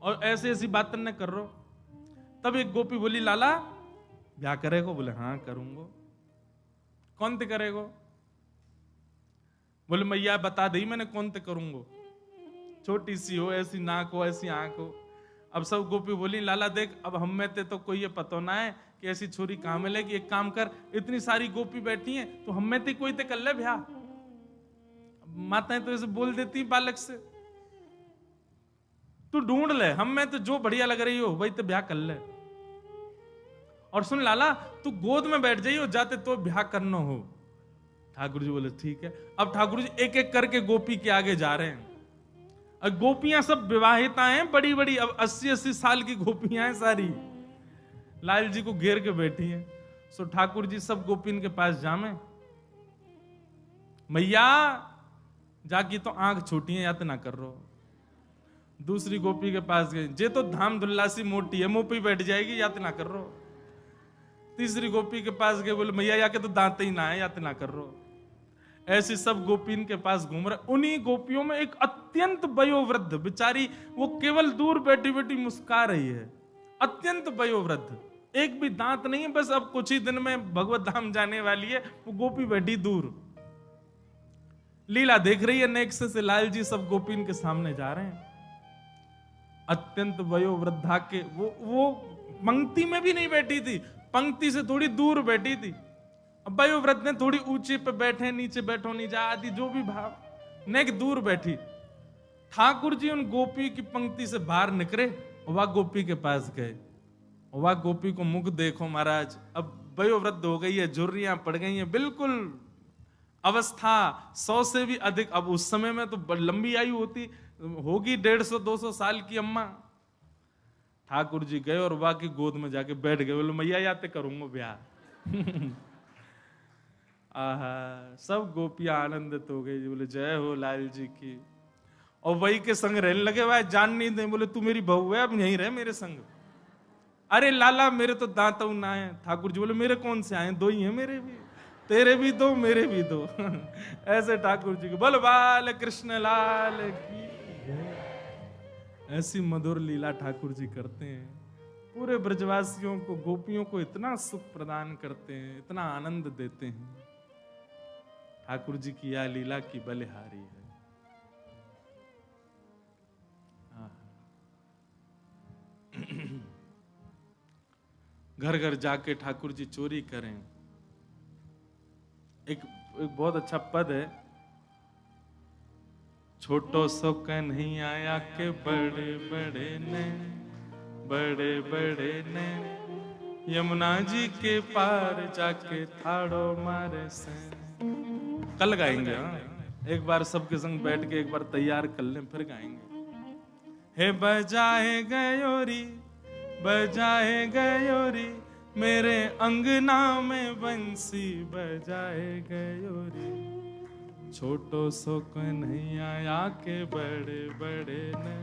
और ऐसी ऐसी बात न कर रो। तब एक गोपी बोली लाला ब्याह करेगो? बोले हाँ करूंगो। कौन ते करेगो? बोले मैया बता दी मैंने कौन ते करूंगो, छोटी सी हो, ऐसी नाक हो, ऐसी आंख हो। अब सब गोपी बोली लाला देख अब हम में ते तो कोई ये पतो ना है कि ऐसी छोरी कहां मिलेगी। एक काम कर, इतनी सारी गोपी बैठी हैं तो हम में ते कोई ते कर ले ब्याह। माताएं तो ऐसे बोल देती बालक से। तू ढूंढ ले, हम में तो जो बढ़िया लग रही हो वही तो ब्याह कर ले। और सुन लाला, तू गोद में बैठ जाइयो जाते तो ब्याह करना हो। ठाकुर जी बोले ठीक है। अब ठाकुर जी एक एक करके गोपी के आगे जा रहे हैं। अब गोपियां सब विवाहिता हैं, बड़ी बड़ी, अब 80-80 साल की गोपियां हैं सारी, लाल जी को घेर के बैठी हैं। सो ठाकुर जी सब गोपिन के पास जामे, मैया जाकी तो आंख छोटी है, याद ना कर रो। दूसरी गोपी के पास गई, जे तो धाम धुल्लासी मोटी है, मुंह पे बैठ जाएगी, याद ना कर रो। तीसरी गोपी के पास गए, बोले मैया याके तो दांत ही ना है, याद ना कर रो। ऐसी सब गोपीन के पास घूम रहे। उन्हीं गोपियों में एक अत्यंत वयोवृद्ध बेचारी, वो केवल दूर बैठी बैठी मुस्कुरा रही है, अत्यंत वयोवृद्ध, एक भी दांत नहीं है, बस अब कुछ ही दिन में भगवत धाम जाने वाली है। वो गोपी बैठी दूर लीला देख रही है। नेक्स्ट से लाल जी सब गोपीन के सामने जा रहे हैं। अत्यंत वयोवृद्धा के वो पंक्ति में भी नहीं बैठी थी, पंक्ति से थोड़ी दूर बैठी थी। अब वयोवृद्ध ने थोड़ी ऊंचे पे बैठे, नीचे बैठो नहीं जा आदि जो भी भाव, नेक दूर बैठी। ठाकुर जी उन गोपी की पंक्ति से बाहर निकले, वह गोपी के पास गए। वह गोपी को मुख देखो महाराज, अब वयोवृद्ध हो गई है, झुर्रियां पड़ गई हैं, बिल्कुल अवस्था 100 से भी अधिक। अब उस समय में तो लंबी आयु होती होगी, 150-200 साल की अम्मा। ठाकुर जी गए और वह की गोद में जाके बैठ गए। बोले मैया याते करूंगा ब्याह। आहा, सब गोपियां आनंदित हो गई। बोले जय हो लाल जी की। और वही के संग रहने लगे, वह जान नहीं दे। बोले तू मेरी बहू है, अब यहीं रहे मेरे संग। अरे लाला मेरे तो दांत ना है। ठाकुर जी बोले मेरे कौन से आए, 2 ही हैं मेरे भी, तेरे भी 2 मेरे भी 2। ऐसे ठाकुर जी को बोल बाल कृष्ण लाल की। ऐसी मधुर लीला ठाकुर जी करते हैं, पूरे ब्रजवासियों को, गोपियों को इतना सुख प्रदान करते हैं, इतना आनंद देते हैं। ठाकुर जी की यह लीला की बलिहारी है। घर घर जाके ठाकुर जी चोरी करें। एक बहुत अच्छा पद है, छोटो सो कन्हैया आया के बड़े बड़े ने, बड़े बड़े ने, यमुना जी के पार जाके थाड़ो मारे से। कल गाएंगे, हाँ एक बार सबके संग बैठ के एक बार तैयार कर लें, फिर गाएंगे। हे बजाए गयोरी, बजाए गयोरी, मेरे अंगना में बंसी बजाए गयोरी। छोटो सो कन्हैया के बड़े बड़े ने,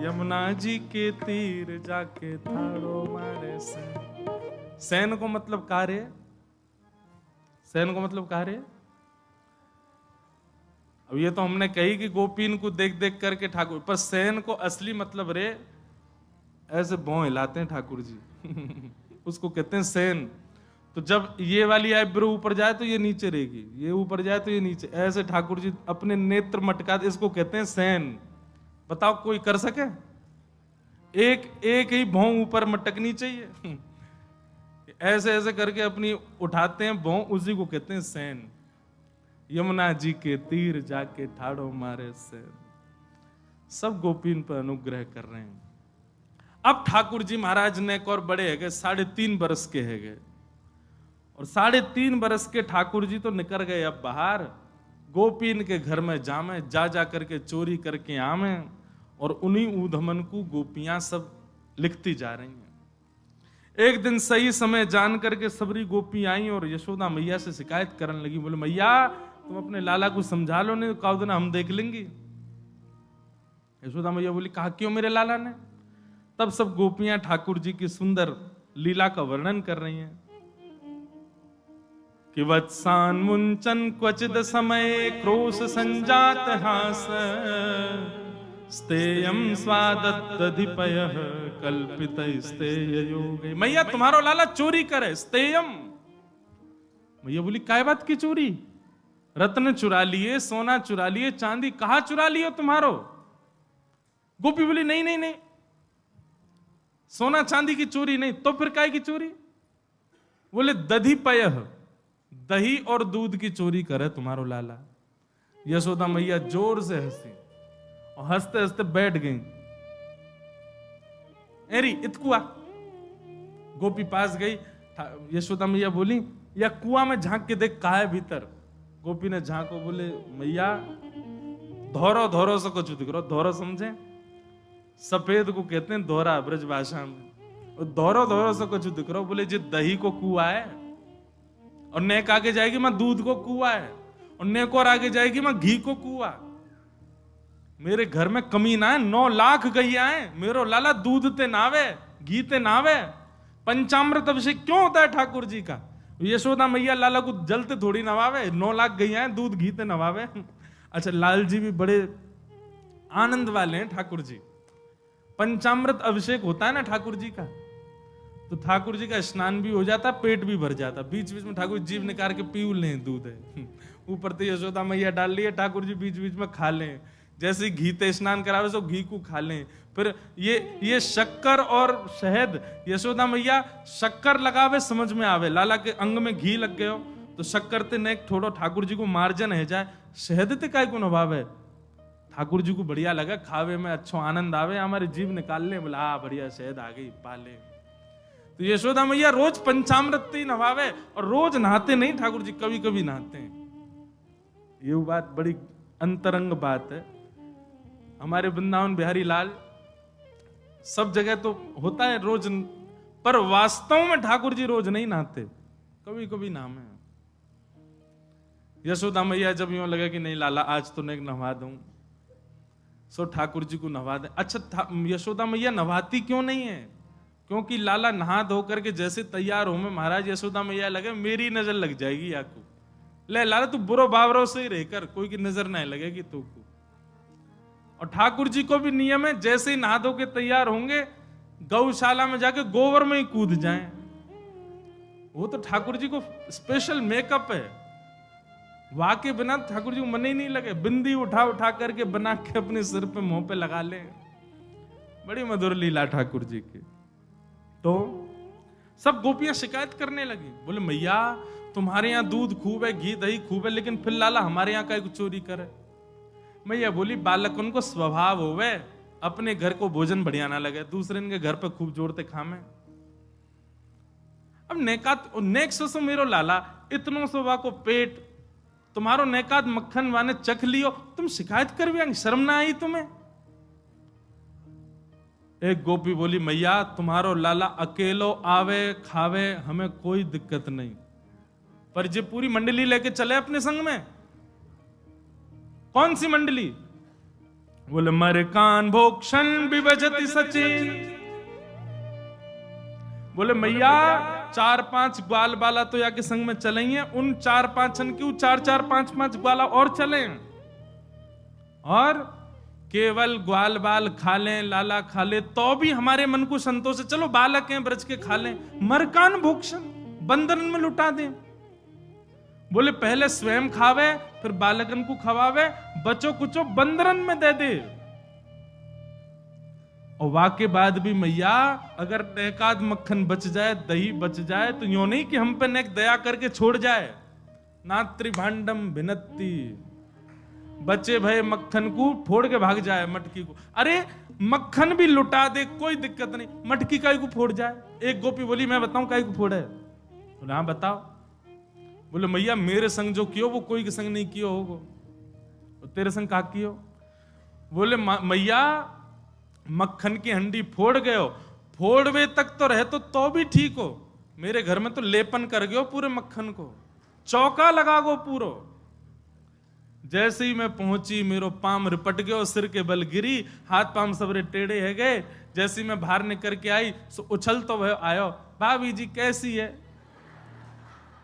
यमुना जी के तीर जाके थाड़ो मारे से। सैन को मतलब कार्य, सैन को मतलब कार्य। अब ये तो हमने कही कि गोपीन को देख देख करके ठाकुर, पर सैन को असली मतलब रे ऐसे भौं हिलाते हैं ठाकुर जी। उसको कहते हैं सैन। तो जब ये वाली आईब्रो ऊपर जाए तो ये नीचे रहेगी, ये ऊपर जाए तो ये नीचे, ऐसे ठाकुर जी अपने नेत्र मटका, इसको कहते हैं सैन। बताओ कोई कर सके? एक ही भौं ऊपर मटकनी चाहिए। ऐसे ऐसे करके अपनी उठाते हैं भौं, उसी को कहते हैं सैन। यमुना जी के तीर जाके ठाड़ो मारे से। सब गोपीन पर अनुग्रह कर रहे हैं। अब ठाकुर जी महाराज ने और बड़े है गए, 3.5 बरस के है गए, और 3.5 बरस के ठाकुर जी तो निकल गए अब बाहर। गोपीन के घर में जामे, जा जा करके चोरी करके आमे, और उन्हीं ऊधमन को गोपियां सब लिखती जा रही हैं। एक दिन सही समय जान करके सबरी गोपी आई और यशोदा मैया से शिकायत करने लगी। बोले मैया तुम अपने लाला को समझा लो, नहीं तो काउ दिन हम देख लेंगे। यशोदा मैया बोली कहा क्यों मेरे लाला ने? तब सब गोपियां ठाकुर जी की सुंदर लीला का वर्णन कर रही हैं कि वत्सान मुंचन क्वचित समय क्रोश संजात हास, स्तेयम स्वादधिपयः कल्पित स्तेय योगे। मैया तुम्हारो लाला चोरी करे, स्तेयम। मैया बोली काय बात की चोरी? रत्न चुरा लिए, सोना चुरा लिए, चांदी कहां चुरा लियो तुम्हारो? गोपी बोली नहीं नहीं नहीं, सोना चांदी की चोरी नहीं, तो फिर काय की चोरी? बोले दधिपयः, दही और दूध की चोरी करे तुम्हारो लाला। यशोदा मैया जोर से हंसी और हंसते हंसते बैठ गई। एरी इत कुआ। गोपी पास गई, यशोदा मैया बोली या कुआं में झांक के देख कहा है भीतर। गोपी ने झांको, बोले मैया धोरो धोरो से कुछ दिख रहा। धोरो समझे? सफेद को कहते हैं धोरा ब्रज भाषा में। धोरो धोरो से कुछ दिख रहा। बोले जी दही को कुआ है, और नेक आगे जाएगी मां दूध को कुआ है, और नेक और आगे जाएगी मां घी को कुआ। मेरे घर में कमी ना है, 9 लाख गैया है, मेरो लाला दूध ते नावे घी ते नावे। पंचामृत अभिषेक क्यों होता है ठाकुर जी का? यशोदा मैया लाला को जलते थोड़ी नवावे, 9 लाख गैया है, दूध घी ते नवावे। अच्छा, लाल जी भी बड़े आनंद वाले हैं ठाकुर जी। पंचामृत अभिषेक होता है ना ठाकुर जी का, तो ठाकुर जी का स्नान भी हो जाता, पेट भी भर जाता। बीच बीच में ठाकुर जीव निकाल के पी लें, दूध है ऊपर तो यशोदा मैया डाल ली है, ठाकुर जी बीच बीच में खा लें। जैसे घी ते स्नान करावे सो घी को खा लें। फिर ये शक्कर और शहद, यशोदा मैया शक्कर लगावे समझ में आवे, लाला के अंग में घी लग गयो तो शक्कर ते नेक थोड़ो ठाकुर जी को मार्जन है जाए, शहद ते काय को नभावे। ठाकुर जी को बढ़िया लगा, खावे में अच्छो आनंद आवे, हमारे जीव निकाल ले, बोला हाँ बढ़िया शहद आ गई पाले। तो यशोदा मैया रोज पंचामृत ही नभावे, और रोज नहाते नहीं ठाकुर जी, कभी कभी नहाते हैं। ये बात बड़ी अंतरंग बात है। हमारे वृंदावन बिहारी लाल सब जगह तो होता है रोज, पर वास्तव में ठाकुर जी रोज नहीं नहाते, कभी कभी नाम है। यशोदा मैया जब यूं लगे कि नहीं लाला आज तो नहीं नहवा दूं, सो ठाकुर जी को नहवा दे। अच्छा, यशोदा मैया नहवाती क्यों नहीं है? क्योंकि लाला नहा धो करके जैसे तैयार हो में महाराज, यशोदा मैया लगे मेरी नजर लग जाएगी याकू, ले लाला तू बुरो बावरों से ही रहकर कोई की नजर नहीं लगेगी तू को। और ठाकुर जी को भी नियम है, जैसे ही नहा धो के तैयार होंगे गौशाला में जाके गोबर में ही कूद जाएं। वो तो ठाकुर जी को स्पेशल मेकअप है, वहां के बिना ठाकुर जी को मन ही नहीं लगे। बिंदी उठा उठा करके बना के अपने सिर पे मुंह पे लगा ले, बड़ी मधुर लीला ठाकुर जी की। तो सब गोपियां शिकायत करने लगी, बोले मैया तुम्हारे यहाँ दूध खूब है, घी दही खूब है, लेकिन फिर लाला हमारे यहाँ का चोरी करे। मैया बोली बालक उनको स्वभाव होवे, अपने घर को भोजन बढ़िया ना लगे, दूसरे के घर पे खूब जोरते खामे। अब नेकात नेक सो मेरो लाला इतनो सोवा को पेट, तुम्हारो नेकात मक्खन वाने चख लियो, तुम शिकायत कर भी शर्म ना आई तुम्हें? एक गोपी बोली मैया तुम्हारो लाला अकेलो आवे खावे हमें कोई दिक्कत नहीं, पर जे पूरी मंडली लेके चले अपने संग में। कौन सी मंडली? बोले मर कान भोक्षण विभजति सचिन। बोले मैया 4-5 ग्वाल बाला तो या के संग में चलेंगे, उन 4-5 क्यों 4-4 5-5 ग्वाला और चलें, और केवल ग्वाल बाल खा लें, लाला खा ले तो भी हमारे मन को संतोष है। चलो बालक हैं ब्रज के खा लें, मरकान भोक्षण बंदरन में लुटा दें। बोले पहले स्वयं खावे फिर बालकन को खवावे, बचो कुचो बंदरन में दे दे। और वाके बाद भी मैया अगर नेकाद मक्खन बच जाए, दही बच जाए, तो यूं नहीं कि हम पे नेक दया करके छोड़ जाए। नात्री भांडम भिनत्ती, बचे भय मक्खन को फोड़ के भाग जाए मटकी को। अरे मक्खन भी लुटा दे कोई दिक्कत नहीं, मटकी काई को फोड़ जाए। एक गोपी बोली मैं बताऊं काई को फोड़े? बोले हाँ बताओ। बोले मैया मेरे संग जो कियो वो कोई के संग नहीं कियो होगो, तेरे संग का कियो? बोले मैया मक्खन की हंडी फोड़ गयो, फोड़वे तक तो रहे तो भी ठीक हो, मेरे घर में तो लेपन कर गयो पूरे मक्खन को, चौका लगा गो पूरो। जैसे ही मैं पहुंची मेरो पाम रिपट गयो, सिर के बल गिरी, हाथ पाम सबरे टेढ़े है गए। जैसे मैं बाहर निकल के आई सो उछल तो वह आयो, भाभी जी कैसी है?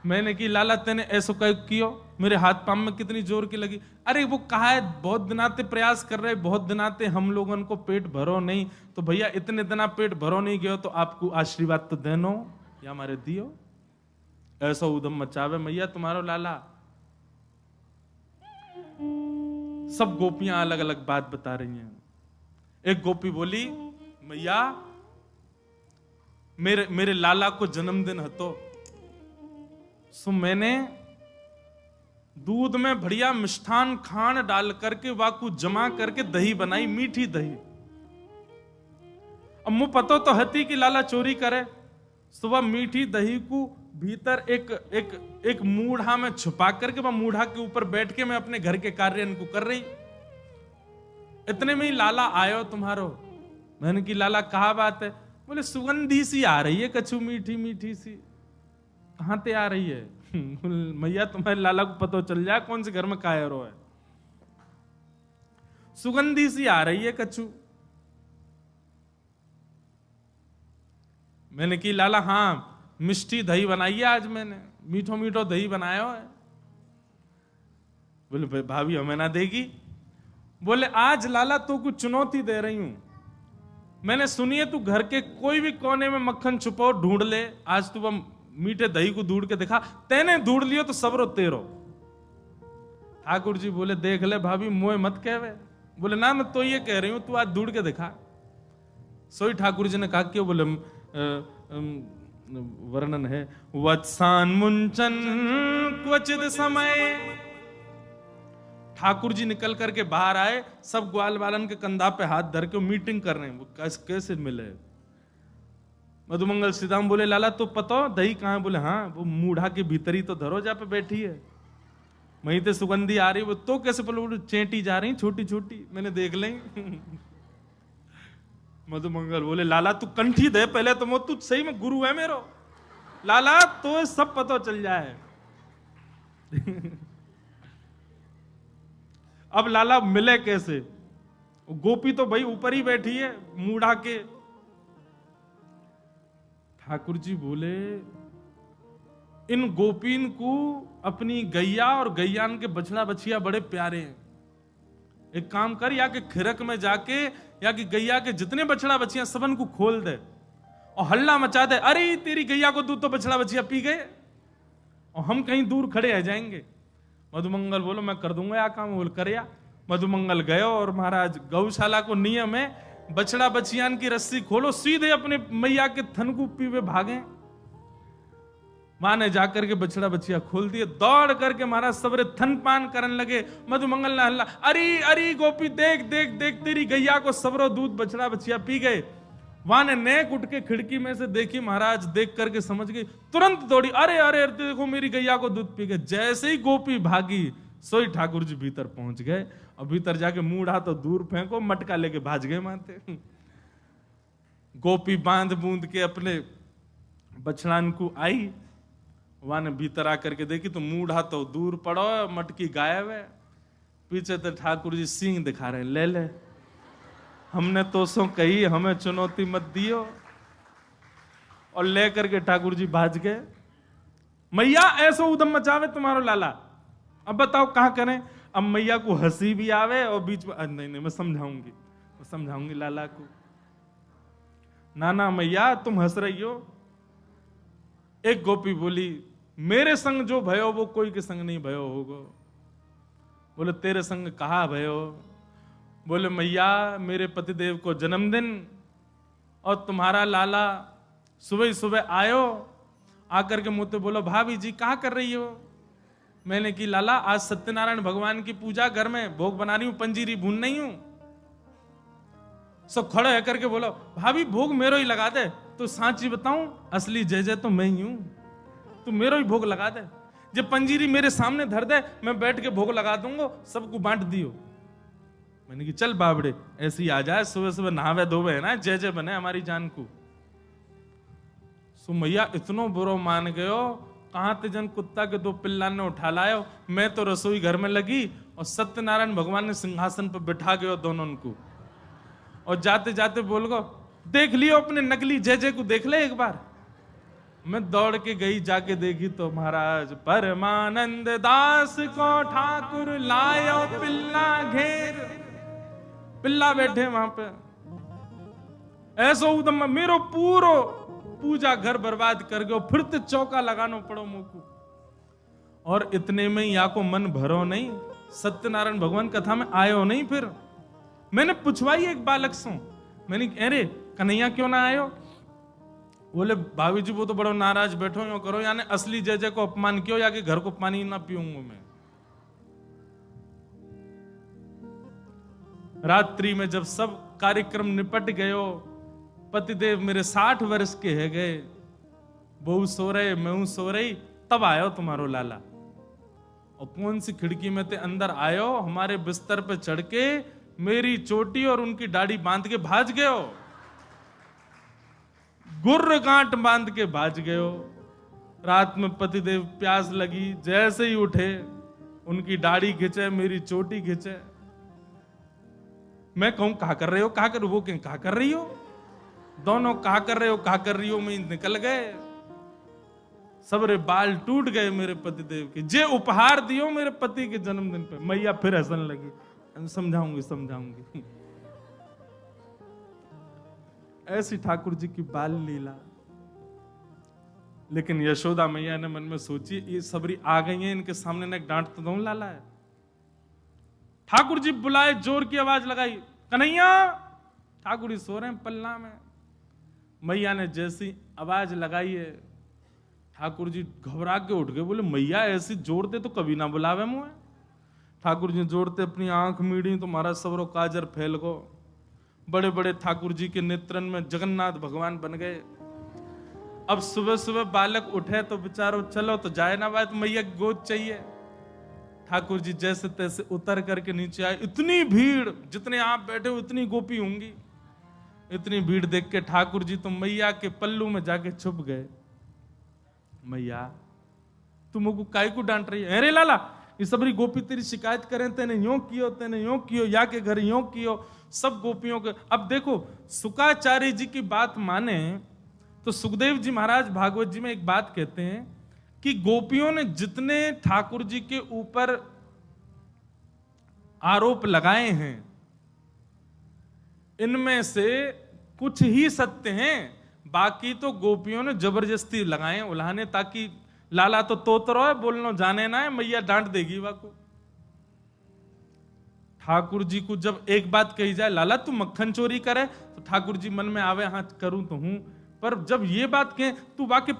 मैंने की लाला तेने ऐसो कियो, मेरे हाथ पाम में कितनी जोर की लगी। अरे वो कहा है बहुत दिनाते प्रयास कर रहे, बहुत दिनाते हम लोगों को पेट भरो नहीं, तो भैया इतने दिना पेट भरो नहीं गयो तो आपको आशीर्वाद तो देनो या हमारे दियो। ऐसा उदम मचावे मैया तुम्हारो लाला। सब गोपियां अलग अलग बात बता रही हैं। एक गोपी बोली मैया मेरे लाला को जन्मदिन है तो सो मैंने दूध में बढ़िया मिष्ठान खान डाल करके वाकू जमा करके दही बनाई, मीठी दही। अब मुँह पतो तो हती कि लाला चोरी करे। सुबह मीठी दही को भीतर एक मूढ़ा में छुपा करके वह मूढ़ा के ऊपर बैठ के मैं अपने घर के कार्य को कर रही। इतने में ही लाला आयो तुम्हारो। मैंने की लाला कहा बात है? बोले सुगंधी सी आ रही है कछु मीठी मीठी सी। कहां ते आ रही है? मैया तुम्हारे लाला को पता चल जाए कौन से घर में कायरो है। सुगंधी सी आ रही है कछु। मैंने की लाला हाँ मिष्टी दही बनाई है आज मैंने, मीठो मीठो दही बनाया है। बोले भाभी हमें ना देगी? बोले आज लाला तो कुछ चुनौती दे रही हूं। मैंने सुनी है तू घर के कोई भी कोने में मक्खन छुपाओ ढूंढ ले, आज तू वह मीठे दही को ढूंढ के दिखा। तेने ढूंढ लियो तो सबरो तेरो। ठाकुर जी बोले देख ले भाभी मोए मत कहवे। बोले ना मैं तो ये कह रही हूं तू आज ढूंढ के दिखा। सोई ठाकुर जी ने कहा क्यों? बोले वर्णन है वत्सान मुंचन क्वचित समय। ठाकुर जी निकल करके बाहर आए, सब ग्वाल बालन के कंधा पे हाथ धर के मीटिंग कर रहे हैं वो कैसे मिले। मधुमंगल सीधाम बोले लाला तो पता दही कहाँ है? बोले हाँ वो मूढ़ा के भीतर ही तो धरोजा पे बैठी है, वहीं ते सुगंधी आ रही। वो तो कैसे? बोले चेंटी जा रही छोटी छोटी, मैंने देख ली। मधुमंगल बोले लाला तू कंठी दे पहले तो मो तू सही में गुरु है मेरो। लाला तो सब पता चल जाए। अब लाला मिले कैसे? गोपी तो भाई ऊपर ही बैठी है मूढ़ा के। ठाकुर जी बोले इन गोपीन को अपनी गैया और गैयान के बछड़ा बछिया बड़े प्यारे हैं। एक काम कर, या के खिरक में जाके या कि गैया के जितने बछड़ा बछिया सबन को खोल दे और हल्ला मचा दे, अरे तेरी गैया को दूध तो बछड़ा बछिया पी गए, और हम कहीं दूर खड़े रह जाएंगे। मधुमंगल बोलो मैं कर दूंगा या काम। बोल कर या। मधुमंगल गए और महाराज गौशाला को नियम है बछड़ा बछियान की रस्सी खोलो सीधे अपने मैया के थन को पीवे भागे। मां ने जाकर के बछड़ा बछिया खोल दिए, दौड़ करके महाराज सबरे थन पान करने लगे। मधुमंगल ने हल्ला, अरे अरे गोपी देख देख देख तेरी गैया को सबरो दूध बछड़ा बछिया पी गए। वहां ने नेक उठ के खिड़की में से देखी, महाराज देख करके समझ गई, तुरंत दौड़ी, अरे अरे देखो मेरी गैया को दूध पी गए। जैसे ही गोपी भागी सोई ठाकुर जी भीतर पहुंच गए, और भीतर जाके मूढ़ा तो दूर फेंको, मटका लेके भाज गए माते। गोपी बांध बूंद के अपने बछड़ान को आई, वहां ने भीतर आकर के देखी तो मूढ़ा तो दूर पड़ो, मटकी गायब है। पीछे तो ठाकुर जी सींग दिखा रहे हैं, ले ले हमने तो सो कही हमें चुनौती मत दियो। और लेकर के ठाकुर जी भाज गए। मैया ऐसो उदम मचावे तुम्हारो लाला, अब बताओ कहां करें। अब मैया को हंसी भी आवे और बीच में नहीं मैं समझाऊंगी लाला को। ना मैया तुम हंस रही हो। एक गोपी बोली मेरे संग जो भयो वो कोई के संग नहीं भयो होगो। बोले तेरे संग कहा भयो? बोले मैया मेरे पतिदेव को जन्मदिन, और तुम्हारा लाला सुबह सुबह आयो, आकर के मुझसे बोलो भाभी जी कहाँ कर रही हो? मैंने की लाला आज सत्यनारायण भगवान की पूजा घर में भोग बना रही हूं, पंजीरी भून नहीं हूं। सब खड़े होकर के बोलो भाभी भोग मेरो ही लगा दे। तो सांची बताऊं असली जय जय तो मैं ही हूं, तू मेरो ही भोग लगा दे। जब पंजीरी मेरे सामने धर दे मैं बैठ के भोग लगा दूंगा, सबको बांट दियो। मैंने की चल बाबड़े ऐसे ही आ जाए, सुबह सुबह नहावे धोवे है ना, जय जय बने हमारी जान को। सो मैया इतनो बुरो मान गयो, कहां ते जन कुत्ता के दो पिल्ला ने उठा लायो। मैं तो रसोई घर में लगी और सत्यनारायण भगवान ने सिंहासन पर बिठा गयो दोनों को, और जाते जाते बोल गो देख लियो अपने नकली जय जय को, देख ले एक बार। मैं दौड़ के गई, जाके देखी तो महाराज परमानंद दास को ठाकुर लायो पिल्ला घेर। पिल्ला बैठे वहां पे, ऐसो उदम मेरो पूरो पूजा घर बर्बाद कर गयो, फिर तो चौका लगानो पड़ो मुंह को। और इतने में या को मन भरो नहीं, सत्यनारायण भगवान कथा में आयो नहीं। फिर मैंने पूछवाई एक बालक से, मैंने अरे कन्हैया क्यों ना आयो? बोले भाभी जी वो तो बड़ो नाराज बैठो यो करो, यानी असली जय जय को अपमान क्यों, या कि घर को पानी ना पीऊंगा मैं। रात्रि में जब सब कार्यक्रम निपट गयो, पतिदेव मेरे 60 वर्ष के है गए, बहू सो रहे, मैं सो रही, तब आयो तुम्हारो लाला। और कौन सी खिड़की में ते अंदर आयो, हमारे बिस्तर पे चढ़ के मेरी चोटी और उनकी दाढ़ी बांध के भाज गयो, गुर्र गांठ बांध के भाज गयो। रात में पतिदेव प्यास लगी, जैसे ही उठे उनकी दाढ़ी खींचे, मेरी चोटी खींचे। मैं कहूं कहा कर रहे हो, कहा कर, वो कहें कहा कर रही हो, दोनों कहा कर रहे हो, कहा कर रही हो में निकल गए। सबरे बाल टूट गए मेरे पतिदेव के। जे उपहार दियो मेरे पति के जन्मदिन पे। मैया फिर हंसने लगी, समझाऊंगी समझाऊंगी। ऐसी ठाकुर जी की बाल लीला। लेकिन यशोदा मैया ने मन में सोची, ये सबरी आ गई हैं, इनके सामने ना एक डांट तो दूं लाला है। ठाकुर जी बुलाए, जोर की आवाज लगाई, कन्हैया। ठाकुर जी सो रहे हैं पल्ला में। मैया ने जैसी आवाज लगाई है, ठाकुर जी घबरा के उठ गए, बोले मैया ऐसी जोड़ते तो कभी ना बुलावे मुझे। ठाकुर जी जोड़ते अपनी आंख मीड़ी तो महाराज सबरो काजर फैल गो। बड़े बड़े ठाकुर जी के नेत्रन में जगन्नाथ भगवान बन गए। अब सुबह सुबह बालक उठे तो बेचारो चलो तो जाए ना बात, मैया गोद चाहिए। ठाकुर जी जैसे तैसे उतर करके नीचे आए। इतनी भीड़, जितने आप बैठे हो उतनी गोपी होंगी। इतनी भीड़ देख के ठाकुर जी तो मैया के पल्लू में जाके छुप गए। मैया तुम को काय को डांट रही है? अरे लाला, ये सबरी गोपी तेरी शिकायत करें, तेने यूं कियो, तेने यूं कियो, या के घर यूं कियो, सब गोपियों के। अब देखो, शुकाचार्य जी की बात माने तो सुखदेव जी महाराज भागवत जी में एक बात कहते हैं कि गोपियों ने जितने ठाकुर जी के ऊपर आरोप लगाए हैं, इनमें से कुछ ही सत्य हैं, बाकी तो गोपियों ने जबरदस्ती लगाए उल्हाने, ताकि लाला तो तोतरो है, बोलनो जाने ना है, मैया डांट देगी वाको। ठाकुर जी को जब एक बात कही जाए, लाला तू मक्खन चोरी करे, तो ठाकुर जी मन में आवे, हाँ करूं तो हूं, पर जब ये बात कहे तू वाके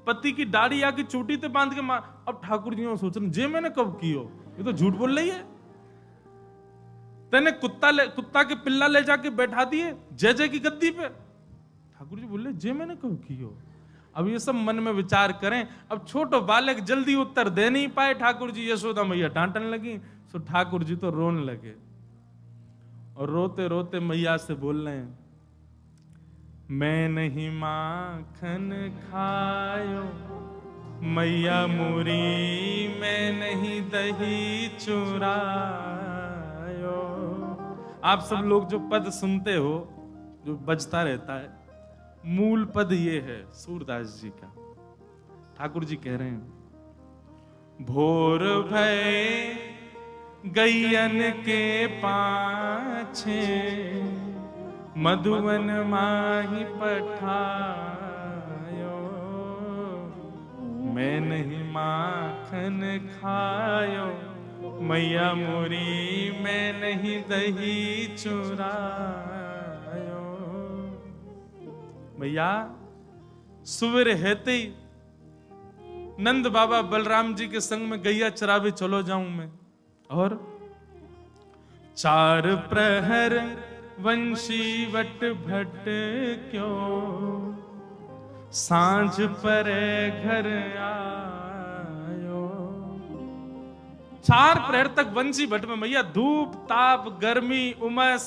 पति की दाढ़ी आके चोटी ते बांध के मार, अब ठाकुर जी सोच रहे जे मैंने कब कियो, ये तो झूठ बोल रही है। तेने कुत्ता के पिल्ला ले जाके बैठा दिए जय जय की गद्दी पे। ठाकुर जी बोले जे मैंने कब कियो। अब ये सब मन में विचार करें। अब छोटो बालक जल्दी उत्तर दे नहीं पाए ठाकुर जी, यशोदा मैया डांटने लगी, सो ठाकुर जी तो रोने लगे और रोते रोते मैया से बोल रहे हैं, मैं नहीं माखन खायो मैया मुरी, मैं नहीं दही चुरायो। आप सब लोग जो पद सुनते हो, जो बजता रहता है, मूल पद ये है सूरदास जी का। ठाकुर जी कह रहे हैं, भोर भय गैयन के पाछे, मधुवन माही पठायो, मैं नहीं माखन खायो मैया मोरी, मैं नहीं दही चुरायो। मैया सुबह हेते ही नंद बाबा बलराम जी के संग में गैया चरावे चलो जाऊं मैं, और 4 प्रहर वंशी वट भट क्यों, सांझ पर घर आयो। 4 प्रहर तक वंशी भट में मैया धूप ताप गर्मी उमस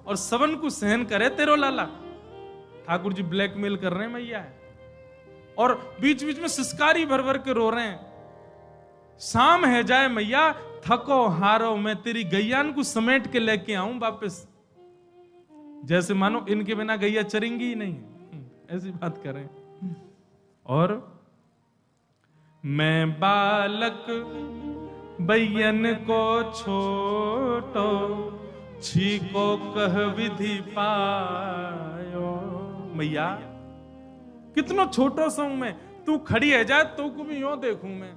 और सबन को सहन करे तेरो लाला। ठाकुर जी ब्लैकमेल कर रहे हैं मैया है, और बीच बीच में सिसकारी भर भर के रो रहे हैं। शाम है जाए मैया, थको हारो मैं तेरी गैयान को समेट के लेके आऊं वापस, जैसे मानो इनके बिना गैया चरेंगी ही नहीं, ऐसी बात कर रहे हैं। और मैं बालक बैयन को छोटो, छीको कह विधि पायो। मैया कितनो छोटो सा हूं मैं, तू खड़ी है जा तो को भी यूं देखूं मैं,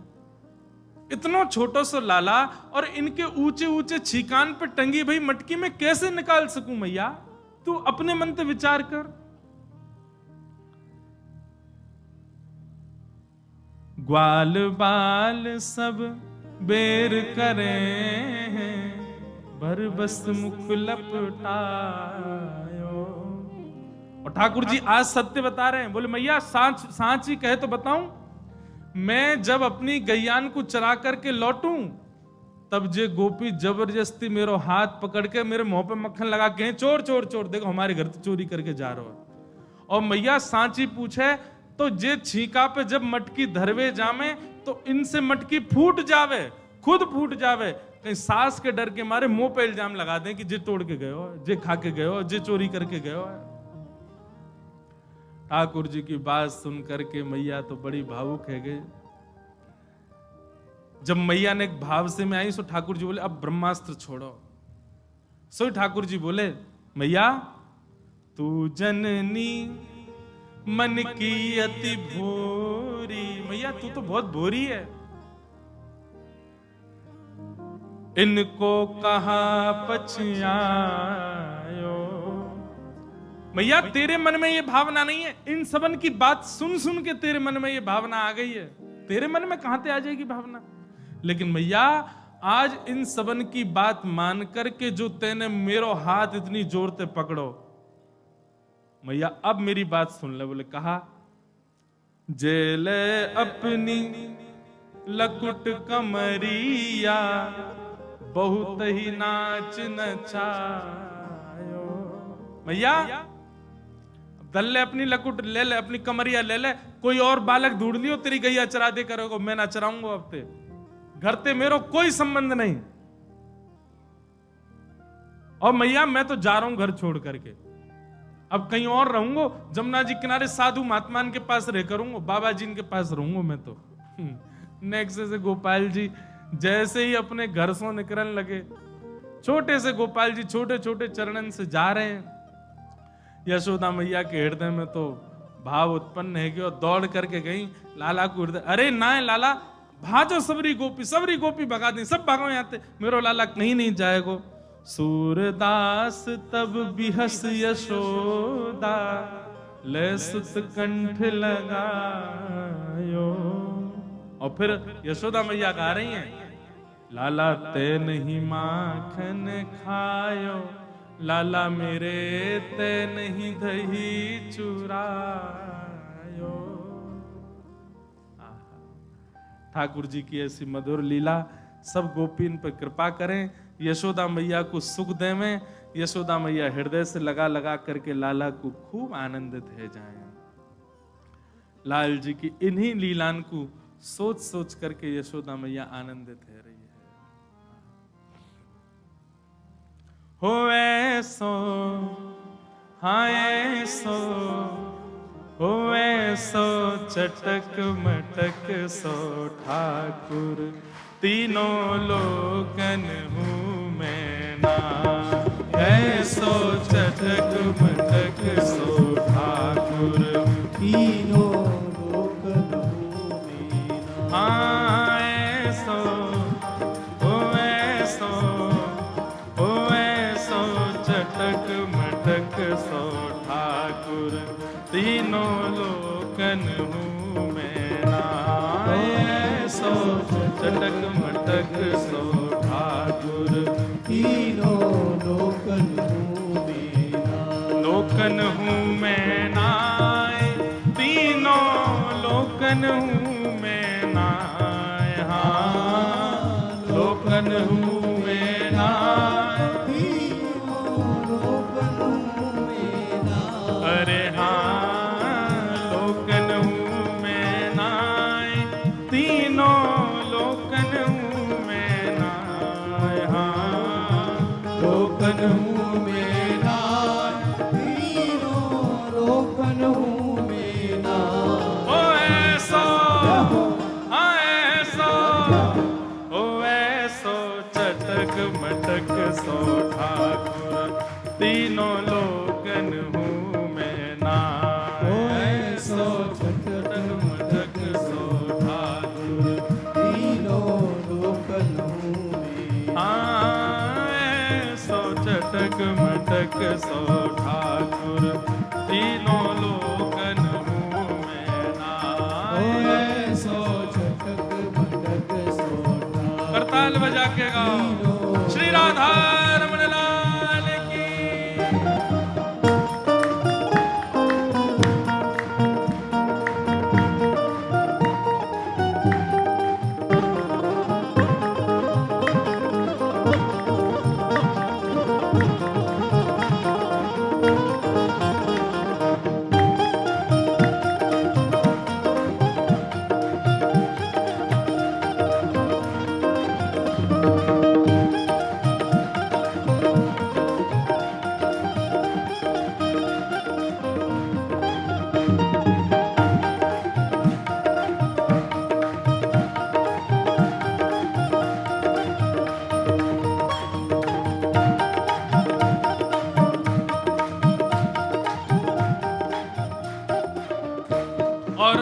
इतनो छोटो सा लाला, और इनके ऊंचे ऊंचे छीकान पे टंगी भाई मटकी में कैसे निकाल सकूं मैया, तू अपने मन से विचार कर। ग्वाल बाल सब बेर करे हैं, भर बस मुख लपटायो। और ठाकुर जी आज सत्य बता रहे हैं। बोले मैया सांच ही कहे तो बताऊं, मैं जब अपनी गैयान को चरा करके लौटूं तब जे गोपी जबरदस्ती मेरो हाथ पकड़ के मेरे मुंह पे मक्खन लगा के चोर चोर चोर, देखो हमारे घर से चोरी करके जा रहा है। और मैया सांची पूछे तो जे छीका पे जब मटकी धरवे जामे तो इनसे मटकी फूट जावे, खुद फूट जावे, कहीं सास के डर के मारे मुंह पे इल्जाम लगा दें कि जे तोड़ के गए हो, जे खा के गए हो, जे चोरी करके गए हो। ठाकुर जी की बात सुन करके मैया तो बड़ी भावुक है गई। जब मैया ने एक भाव से में आई सो ठाकुर जी बोले अब ब्रह्मास्त्र छोड़ो। सो ठाकुर जी बोले मैया तू जननी मन की अति भोरी, मैया तू तो बहुत भोरी है। इनको कहा पछियायो, मैया तेरे मन में ये भावना नहीं है, इन सबन की बात सुन सुन के तेरे मन में ये भावना आ गई है। तेरे मन में कहां से आ जाएगी भावना, लेकिन मैया आज इन सबन की बात मान करके जो तेने मेरो हाथ इतनी जोर से पकड़ो, मैया अब मेरी बात सुन ले। बोले कहा जेले अपनी लकुट कमरिया बहुत ही नाच नचायो। मैया दल ले अपनी लकुट ले ले, अपनी कमरिया ले ले, कोई और बालक ढूंढ लियो तेरी गैया चरा दे करोगे, मैं ना चराऊंगा अब ते घर ते मेरो कोई संबंध नहीं। और मैया मैं तो जा रहा हूं घर छोड़ करके, अब कहीं और रहूंगा, जमुना जी किनारे साधु महात्मान के पास रह करूंगा, बाबा जी के पास रहूंगा मैं तो। नेक्स्ट से गोपाल जी जैसे ही अपने घर से निकलने लगे, छोटे से गोपाल जी छोटे छोटे चरणन से जा रहे हैं, यशोदा मैया के हृदय में तो भाव उत्पन्न है कि दौड़ करके गई लाला को हृदय, अरे ना लाला भाजो सबरी गोपी भगा दी, सब भागो यहाँ से, मेरो लाला कहीं नहीं जाएगो। सूरदास तब बिहस यशोदा ले सुत कंठ लगायो। और फिर यशोदा मैया गा रही हैं, लाला ते नहीं माखन खायो, लाला मेरे ते नहीं दही चुरायो। ठाकुर जी की ऐसी मधुर लीला, सब गोपी इन पर कृपा करें, यशोदा मैया को सुख देवें, यशोदा मैया हृदय से लगा लगा करके लाला को खूब आनंदित है जाएं। लाल जी की इन्हीं लीलान को सोच सोच करके यशोदा मैया आनंदित है रही है। हो ऐसो हाँ ऐसो, हो ऐसो चटक मटक सो ठाकुर, तीनों लोकन हूँ मैं ना। ऐसो चटक मटक सो ठाकुर, तीनों लोकन हूँ मैं ना। हाँ ऐसो चटक मटक सो ठाकुर, तीनों लोकन हूँ मैं ना। ऐसो चटक मटक सो ठाकुर, तीनों लोकन हूँ मैं ना। लोकन हूँ मैं नाय, तीनों लोकन हूँ मैं नाय। हाँ लोकन हूँ मैं नाय, तीनों लोकन हूँ मैं ना। अरे हाँ लोकन हूँ मैं नाय, तीनों लोकन हूँ मैं नाय। हाँ लोकन हूँ मैं ना, तीनों लोकन हूँ मैं ना। ओ ऐसो हाँ ऐसो, ओ ऐसो चटक मटक सो ठाकुर, तीनों लोकन हूँ मैं नाय। ओ ऐसो चटक मटक सो ठाकुर, तीनों लोकन हूँ मैं ना। हाँ ऐसो चटक मटक सो ठाकुर, तीनों लोकन हूँ मैं ओ नाय। ऐसो चटक मटक सो ठाकुर, करताल बजा के गाओ, श्री राधा रमण लाल की। और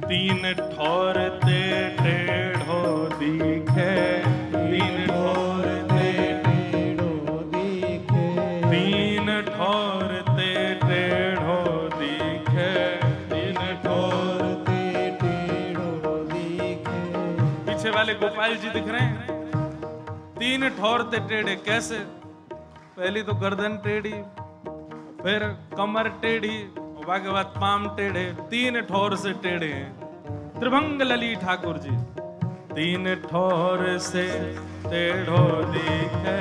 तीन ठौर ते टेढ़ो दिखे, तीन ठौर ते टेढ़ो दिखे, तीन ठौर ते टेढ़ो दिखे, तीन ठौर ते टेढ़ो दिखे। पीछे वाले गोपाल जी दिख रहे हैं। तीन ठौर ते टेढ़े कैसे? पहली तो गर्दन टेढ़ी, फिर कमर टेढ़ी, और बाकी बाद पाम टेढ़े, तीन ठौर से टेढ़े हैं। त्रिभंग लली ठाकुर जी तीन ठौर से टेढ़ो दिखे,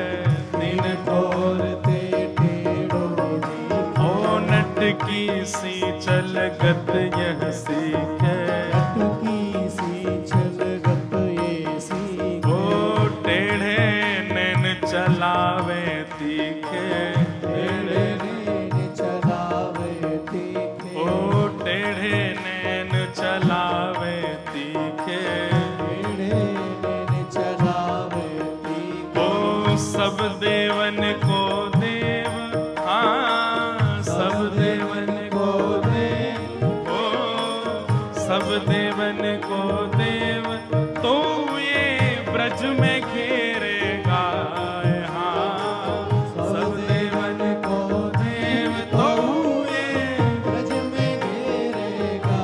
तीन ठौर ते टेढ़ो दिखे, ओ नटकी सी चलगत यह सीखे, अटकी सी छलगत ये सीखे। ओ टेढ़े नैन चलावे तीखे, टेढ़े नैन चलावे तीखे, ओ टेढ़े नैन चलावे तीखे, टेढ़े नैन चलावे तीखे। ओ सब देवन को देव, हाँ सब देवन को देव, ओ सब देवन को देव, तो ये ब्रज में घेरेगा, हाँ सब देवन को देव, तो ये ब्रज में घेरेगा।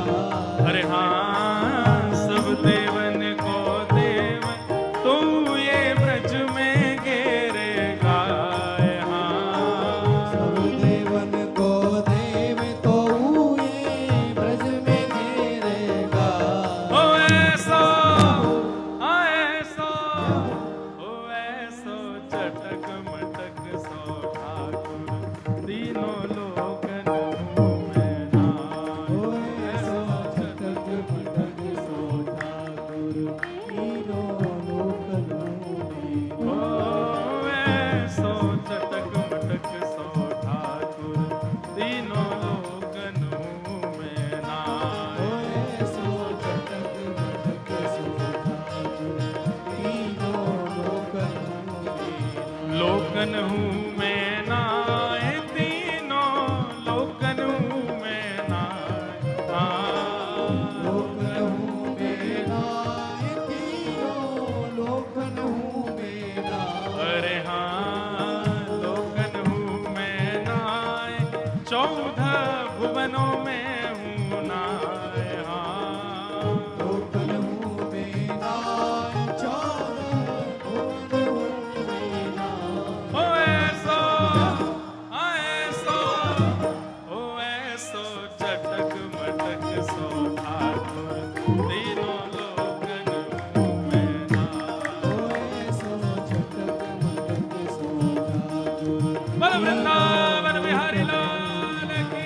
अरे हाँ सब देवन को देव, तो ये ब्रज में घेरेगा, हाँ सब देवन को देव तो ये ब्रज में घेरेगा। ओ ऐसो, हाँ ऐसो, ओ ऐसो चटक मटक सो ठाकुर, तीनों लोकन में नाय। ओ ऐसो चटक मटक सो ठाकुर, तीनों लोकन में। ओ ऐसो चटक मटक सो ठाकुर, तीनों लोकन में ओ नाय। ऐसो चटक मटक सो ठाकुर, तीनों लोकन में। लोकन हूँ मैं नाय, तीनों लोकन हूँ मैं नाय, हाँ। लोकन हूँ मेरा, तीनों लोकन हूँ मेरा। अरे हाँ लोकन हूँ मैं नाय, 14 भुवनों में हूँ नाय, हाँ। लोकन हूँ मेरा, 14 भुवन हूँ मेरा। ओ ऐसो, हाँ ऐसो, ओ ऐसो चटक मटक सो ठाकुर, तीनों लोकन हूँ मैं नाय। ओ ऐसो चटक मटक सो ठाकुर, बोल वृंदावन बिहारी लाल की।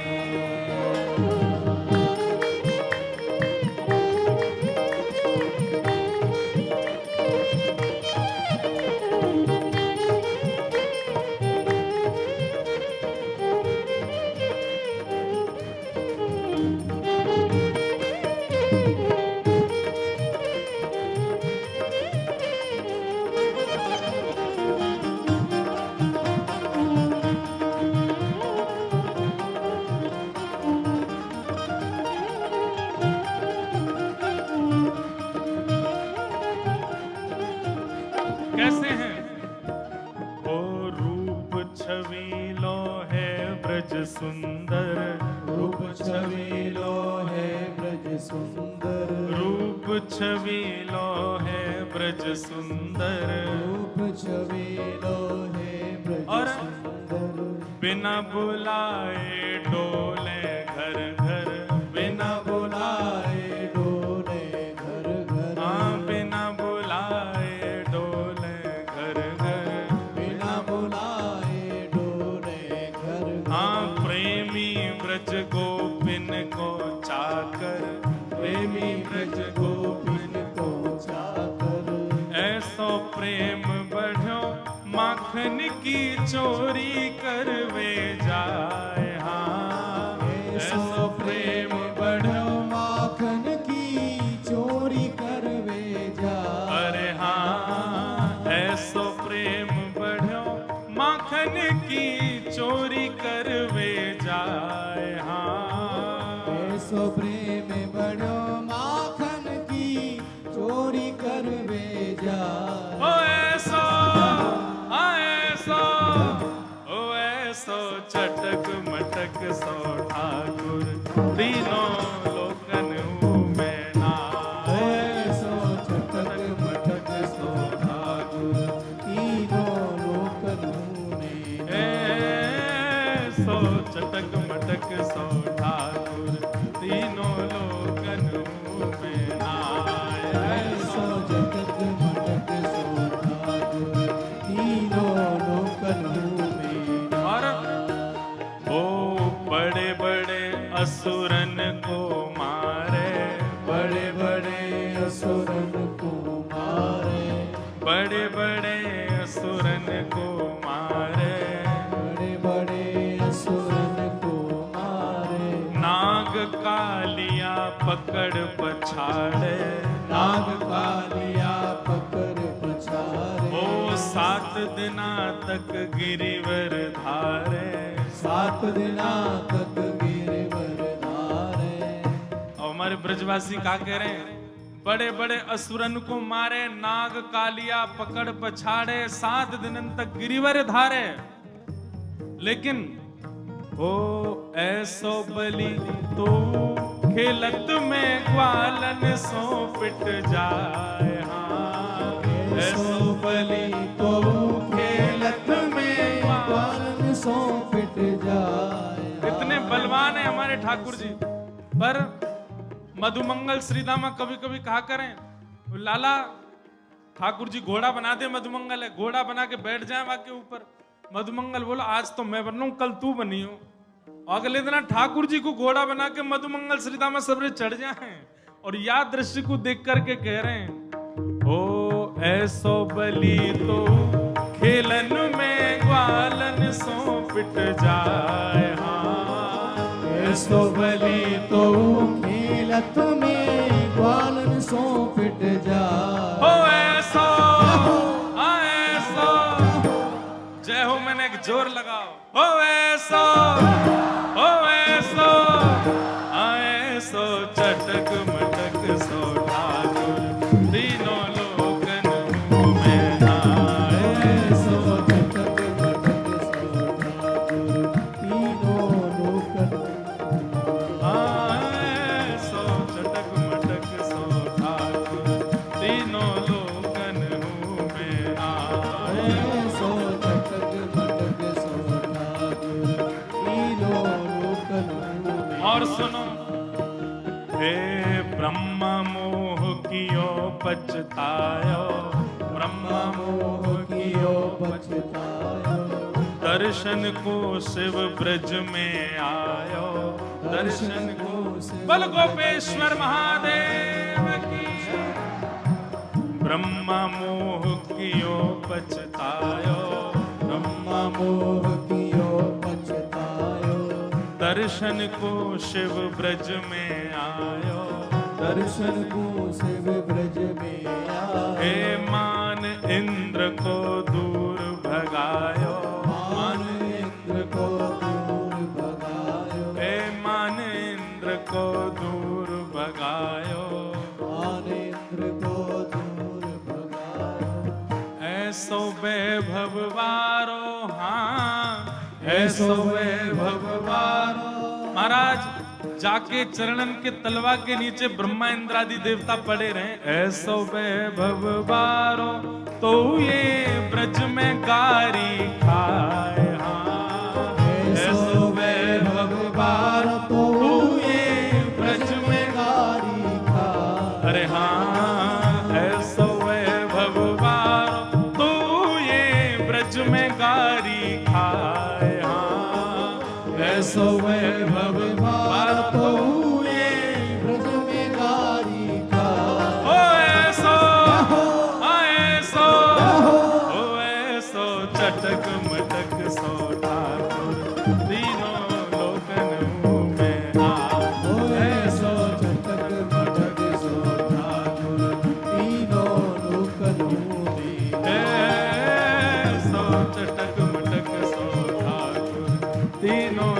कैसे हैं? ओ रूप छवीलो है ब्रज सुंदर, रूप छवीलो है ब्रज सुंदर। रूप छवीलो है ब्रज सुंदर, रूप छवीलो है ब्रज और सुंदर। बिना बुलाए डोले घर घर, बिना बुलाए डोले घर घर। हाँ बिना बुलाए डोले घर घर, बिना बुलाए डोले घर घर। हाँ प्रेमी ब्रज गोपिन को चाकर, प्रेमी ब्रज गोपिन को चाकर। ऐसो प्रेम बढ़ो माखन की चोरी करवे जाए, हाँ ऐसो प्रेम बढ़ो, माखन की चोरी करवे जा। अरे हाँ ऐसो प्रेम बढ़ो माखन की चोरी करवे जाए, हाँ ऐसो प्रेम बड़ो माखन की चोरी करवे जाए। ओ ऐसो ओ ऐसो चटक मटक सो ठाकुर तीनों लोकन में नाए। ऐसो चटक मटक सो ठाकुर तीनों लोकन में ऐसो चटक मटक सो ठाकुर तीनों लोकन में नाए। ऐसो चटक मटक सो ठाकुर तीनों लोकन में। और ओ बड़े बड़े असुरन को मारे, बड़े बड़े असुरन को मारे, बड़े बड़े असुरन को मारे, बड़े बड़े असुरन को मारे। नाग कालिया पकड़ पछाड़े, नाग कालिया पकड़ पछारे। ओ 7 दिना तक गिरिवर धारे। 7 दिना तक गिरवर धारे। और हमारे ब्रजवासी क्या कह रहे हैं? बड़े बड़े असुरन को मारे, नाग कालिया पकड़ पछाड़े, 7 दिन तक गिरिवर धारे। लेकिन ओ ऐसो बलि तो खेलत में ग्वालन सो पिट जाए। हाँ ऐसो बलि तो खेलत में ग्वालन सो पिट जाए। इतने बलवान है हमारे ठाकुर जी। पर मधुमंगल श्रीदामा कभी कभी कहा करें, लाला ठाकुर जी घोड़ा बना दे, मधुमंगल है, घोड़ा बना के बैठ जाए वहां के ऊपर। मधुमंगल बोला आज तो मैं बन रहा हूं, कल तू बनी हो। अगले दिन ठाकुर जी को घोड़ा बना के मधुमंगल श्रीदामा सबरे चढ़ जाए और याद दृश्य को देख करके कह रहे हैं, ओ ऐसो बलि तो खेलन में ग्वालन सो पिट जाए। हाँ ऐसो बलि तो खेलत में ग्वालन सो पिट जाए। ओ ऐसो जय हो, मैंने एक जोर लगाओ। ओ ऐसो चटक मटक सो ठाकुर तीनों लोकन में नाए। ऐसो चटक मटक सो ठाकुर तीनों लोकन ऐसो चटक मटक सो ठाकुर तीनों लोकन में नाए। ऐसो चटक मटक सो ठाकुर तीनों लोकन में। और सुनो, हे ब्रह्म मोह कियो पछतायो, ब्रह्म मोह कियो पछतायो। दर्शन को शिव ब्रज में आयो, दर्शन को बल गोपेश्वर महादेव की। ब्रह्म मोह कियो पछतायो, ब्रह्म मोह कियो पछतायो। दर्शन को शिव ब्रज में आयो, दर्शन को शिव ब्रज में आयो। हे मान इंद्र को दूर भगायो, मान इंद्र को दूर भगायो। हे मान इंद्र को दूर भगायो। मान इंद्र को दूर भगायो। ऐसो वैभव वारो, हाँ ऐसो वैभव वारो। महाराज जाके चरणन के तलवा के नीचे ब्रह्मा इंद्रादि देवता पड़े रहे। ऐसो वैभव वारो तो ये ब्रज में गारी खाए। हाँ ऐसो वैभव वारो तो ये ब्रज में गारी खाए। अरे हाँ ऐसो वैभव वारो तो ये ब्रज में गारी खाए। हाँ ऐसो वैभव वारो तो ये ब्रज में गारी खाए। ओ ऐसो ओ ऐसो चटक मटक सो ठाकुर तीनों लोकन में आए। ओ ऐसो चटक मटक सो ठाकुर तीनों लोकन में। ऐसो चटक मटक सो ठाकुर तीनों